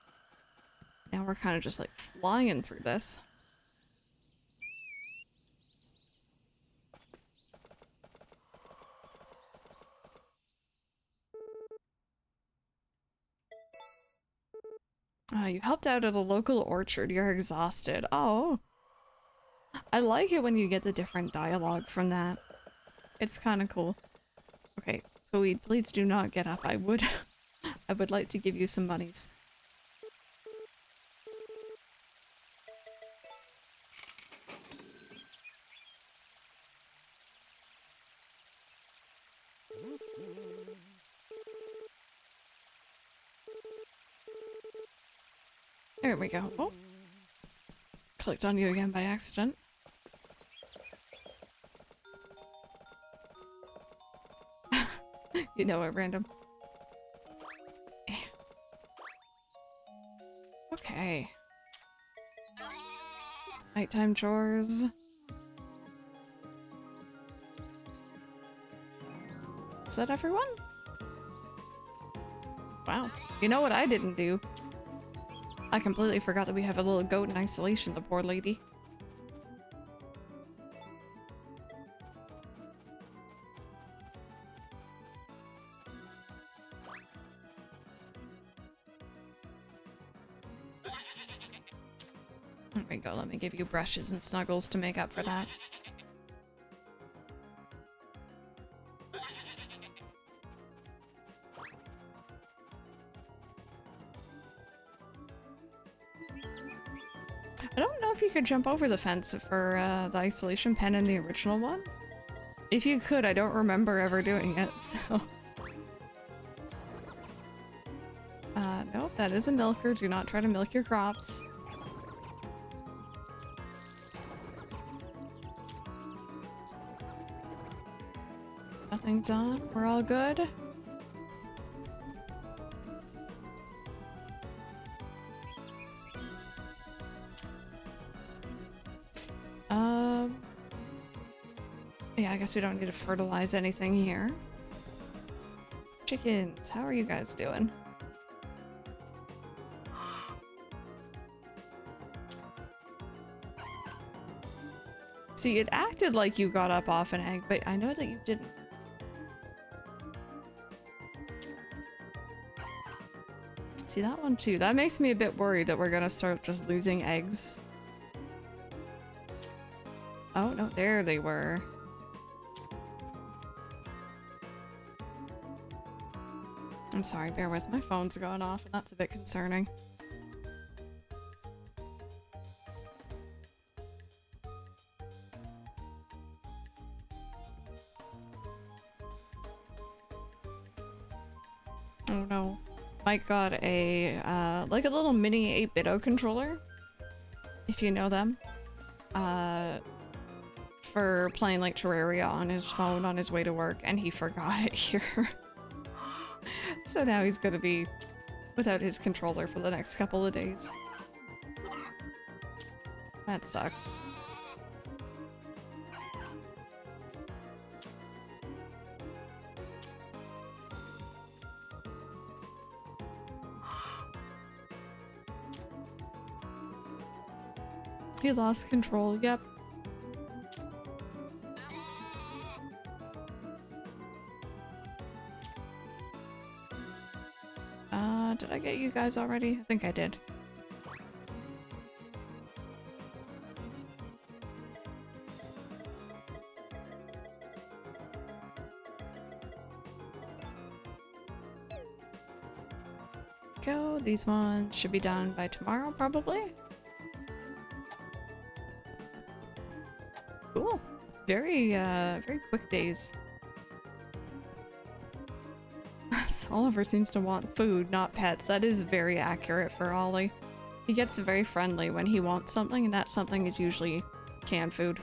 Now we're kind of just like flying through this. You helped out at a local orchard. You're exhausted. Oh. I like it when you get the different dialogue from that. It's kind of cool. Okay, Koweed, please do not get up. I would like to give you some monies. There we go. Oh. Clicked on you again by accident. You know it, random. Okay. Nighttime chores. Is that everyone? Wow. You know what I didn't do? I completely forgot that we have a little goat in isolation, the poor lady. There we go, let me give you brushes and snuggles to make up for that. I don't know if you could jump over the fence for the isolation pen in the original one. If you could, I don't remember ever doing it, so... Nope, that is a milker. Do not try to milk your crops. Nothing done. We're all good. Yeah, I guess we don't need to fertilize anything here. Chickens, how are you guys doing? See, it acted like you got up off an egg, but I know that you didn't. See, that one too. That makes me a bit worried that we're gonna start just losing eggs. Oh, no, there they were. I'm sorry, bear with. My phone's going off, and that's a bit concerning. Oh no. Mike got a, like a little mini 8-bit controller, if you know them, for playing like Terraria on his phone on his way to work, and he forgot it here. So now he's gonna be without his controller for the next couple of days. That sucks. He lost control, yep. Did I get you guys already? I think I did. Go. These ones should be done by tomorrow, probably. Cool. Very quick days. Oliver seems to want food, not pets. That is very accurate for Ollie. He gets very friendly when he wants something, and that something is usually canned food.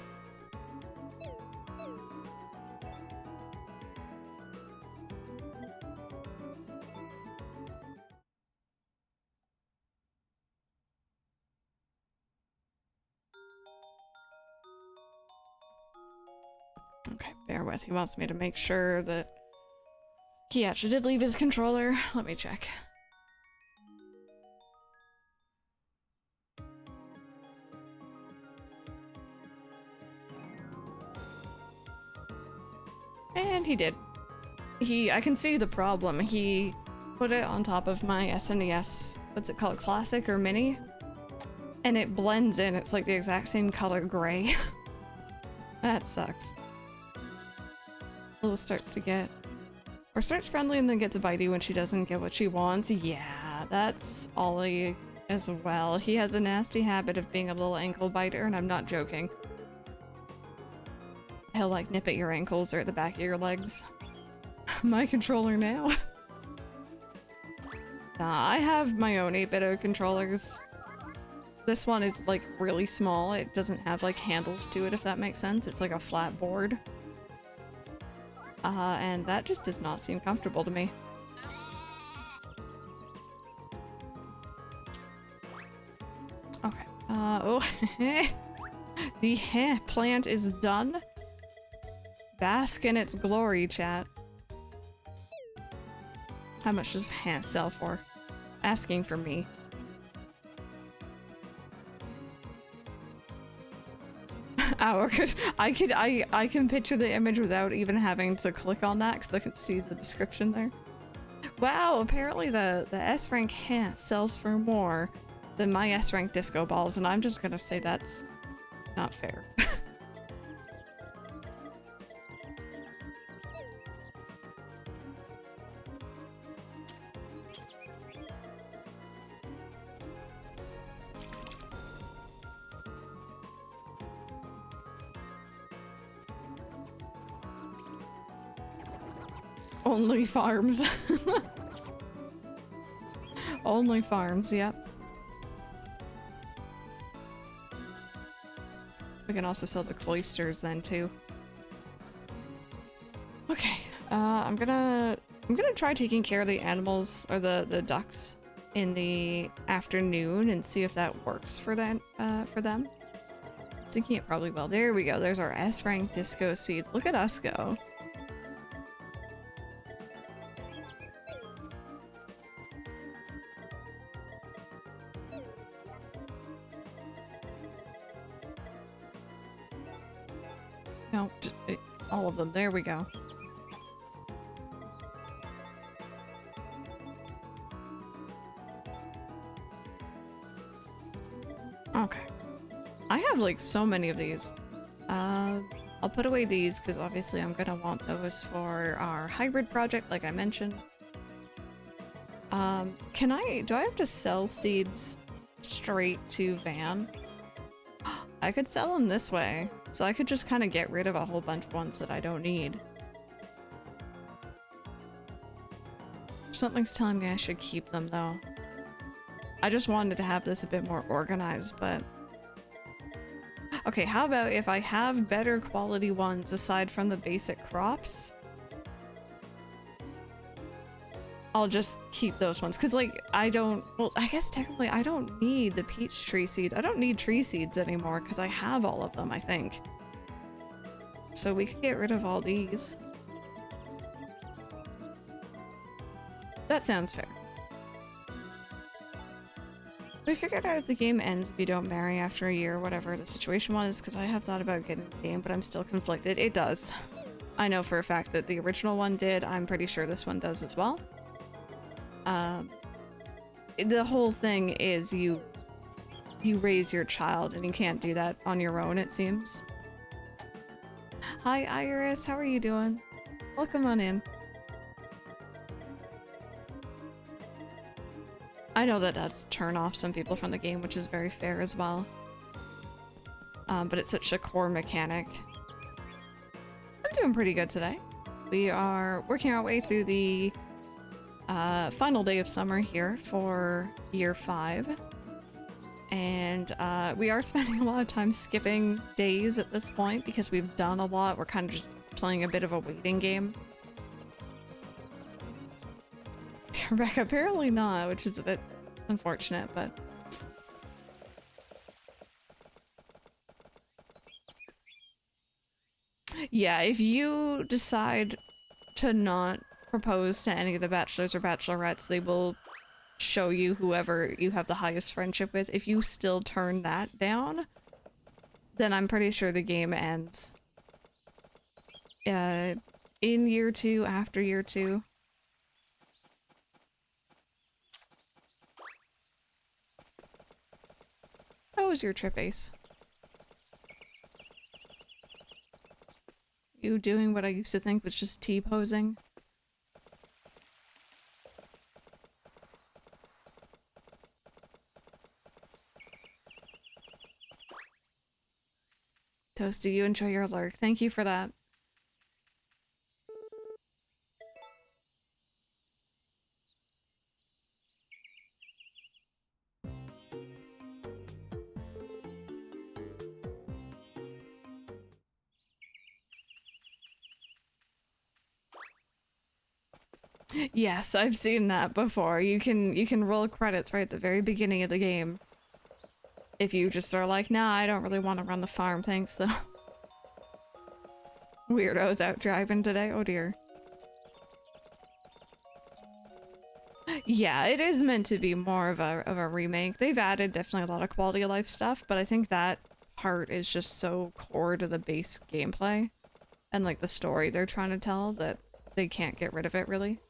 Okay, bear with. He wants me to make sure that he actually did leave his controller. Let me check. And he did. I can see the problem. He put it on top of my SNES, what's it called, Classic or Mini? And it blends in. It's like the exact same color gray. That sucks. Lil starts to get... Or starts friendly and then gets bitey when she doesn't get what she wants. Yeah, that's Ollie as well. He has a nasty habit of being a little ankle biter, and I'm not joking. He'll like nip at your ankles or at the back of your legs. My controller now. Nah, I have my own 8-bit controllers. This one is like really small. It doesn't have like handles to it, if that makes sense. It's like a flat board. And that just does not seem comfortable to me. Okay. Oh, the plant is done. Bask in its glory, chat. How much does sell for? Asking for me. I can picture the image without even having to click on that because I can see the description there. Wow, apparently the S rank sells for more than my S rank disco balls, and I'm just gonna say that's not fair. Only farms. Only farms, yep. We can also sell the cloisters then too. Okay, I'm gonna try taking care of the animals or the ducks in the afternoon and see if that works for them. Thinking it probably will. There we go. There's our S rank disco seeds. Look at us go. No, all of them. There we go. Okay. I have like so many of these. I'll put away these because obviously I'm gonna want those for our hybrid project like I mentioned. Do I have to sell seeds straight to Van? I could sell them this way, so I could just kind of get rid of a whole bunch of ones that I don't need. Something's telling me I should keep them though. I just wanted to have this a bit more organized, but... Okay, how about if I have better quality ones aside from the basic crops? I'll just keep those ones, because like, well, I guess technically I don't need the peach tree seeds. I don't need tree seeds anymore, because I have all of them, I think. So we could get rid of all these. That sounds fair. I figured out if the game ends if you don't marry after a year, whatever the situation was, because I have thought about getting the game, but I'm still conflicted. It does. I know for a fact that the original one did. I'm pretty sure this one does as well. The whole thing is you raise your child, and you can't do that on your own, it seems. Hi, Iris. How are you doing? Welcome on in. I know that does turn off some people from the game, which is very fair as well. But it's such a core mechanic. I'm doing pretty good today. We are working our way through the final day of summer here for year 5. And we are spending a lot of time skipping days at this point because we've done a lot. We're kind of just playing a bit of a waiting game. Rebecca, apparently not, which is a bit unfortunate, but... Yeah, if you decide to not propose to any of the bachelors or bachelorettes, they will show you whoever you have the highest friendship with. If you still turn that down, then I'm pretty sure the game ends. In year 2, after year 2. How was your trip, Ace? You doing what I used to think was just T-posing? Toasty, you enjoy your lurk. Thank you for that. Yes, I've seen that before. You can roll credits right at the very beginning of the game. If you just are like, nah, I don't really want to run the farm, thanks though. Weirdos out driving today, oh dear. Yeah, it is meant to be more of a remake. They've added definitely a lot of quality of life stuff, but I think that part is just so core to the base gameplay and like the story they're trying to tell that they can't get rid of it really.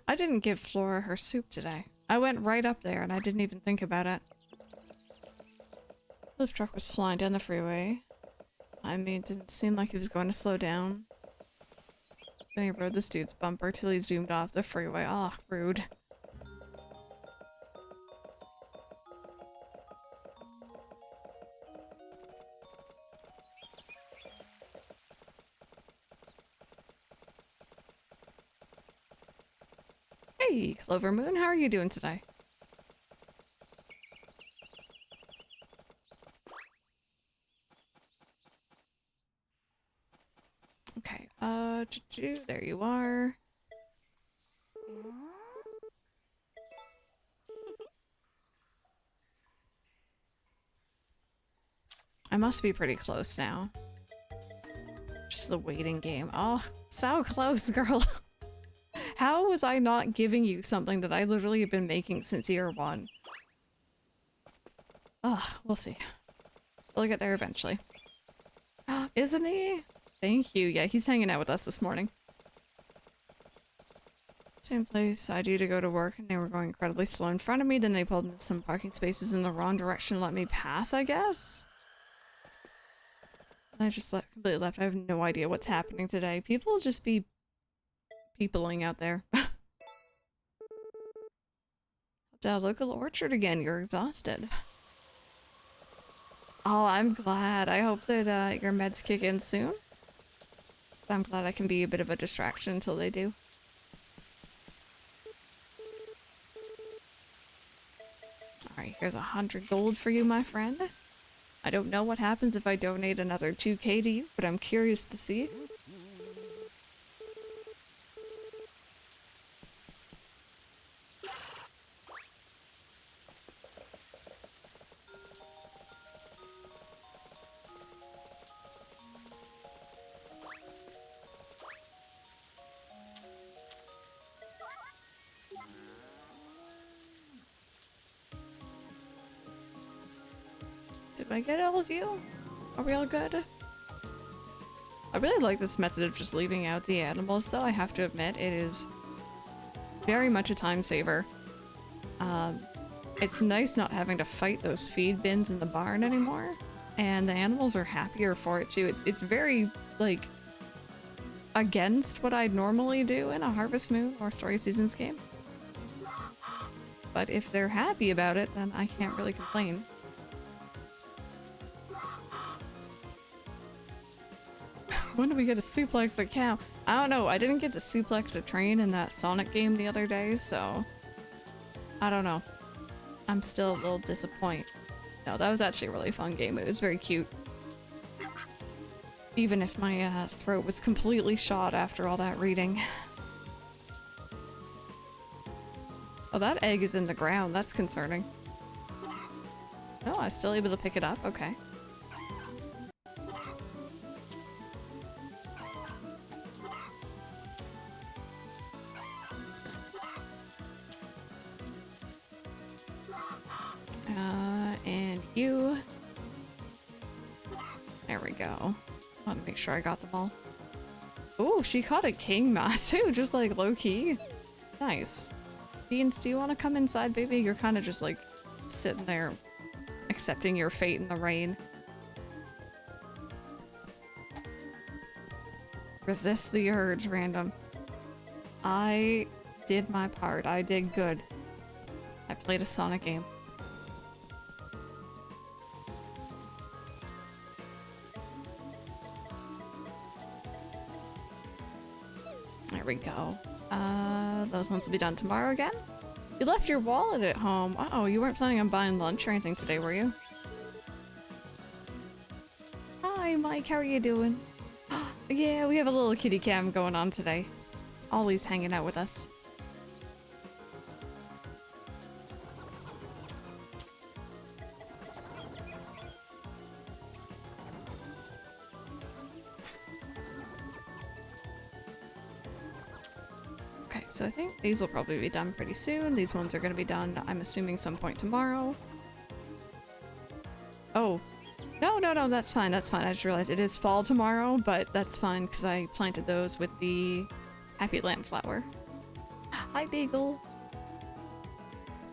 I didn't give Flora her soup today. I went right up there and I didn't even think about it. The lift truck was flying down the freeway. I mean, it didn't seem like he was going to slow down. Then he rode this dude's bumper till he zoomed off the freeway. Ah, rude. Hey, Clover Moon, how are you doing today? Okay, there you are. I must be pretty close now. Just the waiting game. Oh, so close, girl. How was I not giving you something that I literally have been making since year 1? Ugh, we'll see. We'll get there eventually. Isn't he? Thank you. Yeah, he's hanging out with us this morning. Same place I do to go to work, and they were going incredibly slow in front of me. Then they pulled into some parking spaces in the wrong direction to let me pass, I guess? And I just completely left. I have no idea what's happening today. People just be peopling out there. The local orchard again. You're exhausted. Oh, I'm glad. I hope that your meds kick in soon. I'm glad I can be a bit of a distraction until they do. Alright, here's 100 gold for you, my friend. I don't know what happens if I donate another 2k to you, but I'm curious to see. Did I get all of you? Are we all good? I really like this method of just leaving out the animals, though. I have to admit, it is very much a time saver. It's nice not having to fight those feed bins in the barn anymore, and the animals are happier for it too. It's very, like, against what I'd normally do in a Harvest Moon or Story Seasons game. But if they're happy about it, then I can't really complain. When do we get to suplex a cow? I don't know, I didn't get to suplex a train in that Sonic game the other day, so I don't know. I'm still a little disappointed. No, that was actually a really fun game. It was very cute. Even if my throat was completely shot after all that reading. Oh, that egg is in the ground. That's concerning. Oh, I was still able to pick it up? Okay. And you. There we go. I want to make sure I got them all. Oh, she caught a king Masu, just like low-key. Nice. Beans, do you want to come inside, baby? You're kind of just like sitting there accepting your fate in the rain. Resist the urge, random. I did my part. I did good. I played a Sonic game. There we go. Those ones will be done tomorrow again. You left your wallet at home. Uh-oh, you weren't planning on buying lunch or anything today, were you? Hi, Mike. How are you doing? Yeah, we have a little kitty cam going on today. Ollie's hanging out with us. Okay, so I think these will probably be done pretty soon. These ones are going to be done, I'm assuming, some point tomorrow. Oh. No, that's fine, that's fine. I just realized it is fall tomorrow, but that's fine because I planted those with the Happy Lamp flower. Hi, Beagle.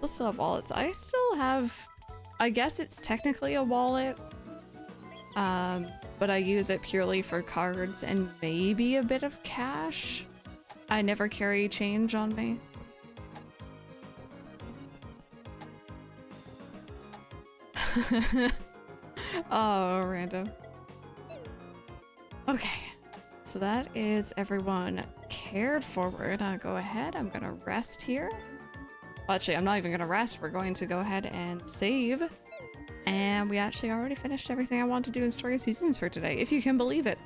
We'll still have wallets. I still have... I guess it's technically a wallet. But I use it purely for cards and maybe a bit of cash. I never carry change on me. Oh, random. Okay, so that is everyone cared for. We're gonna go ahead. I'm gonna rest here. Well, actually, I'm not even gonna rest. We're going to go ahead and save. And we actually already finished everything I want to do in Story Seasons for today, if you can believe it.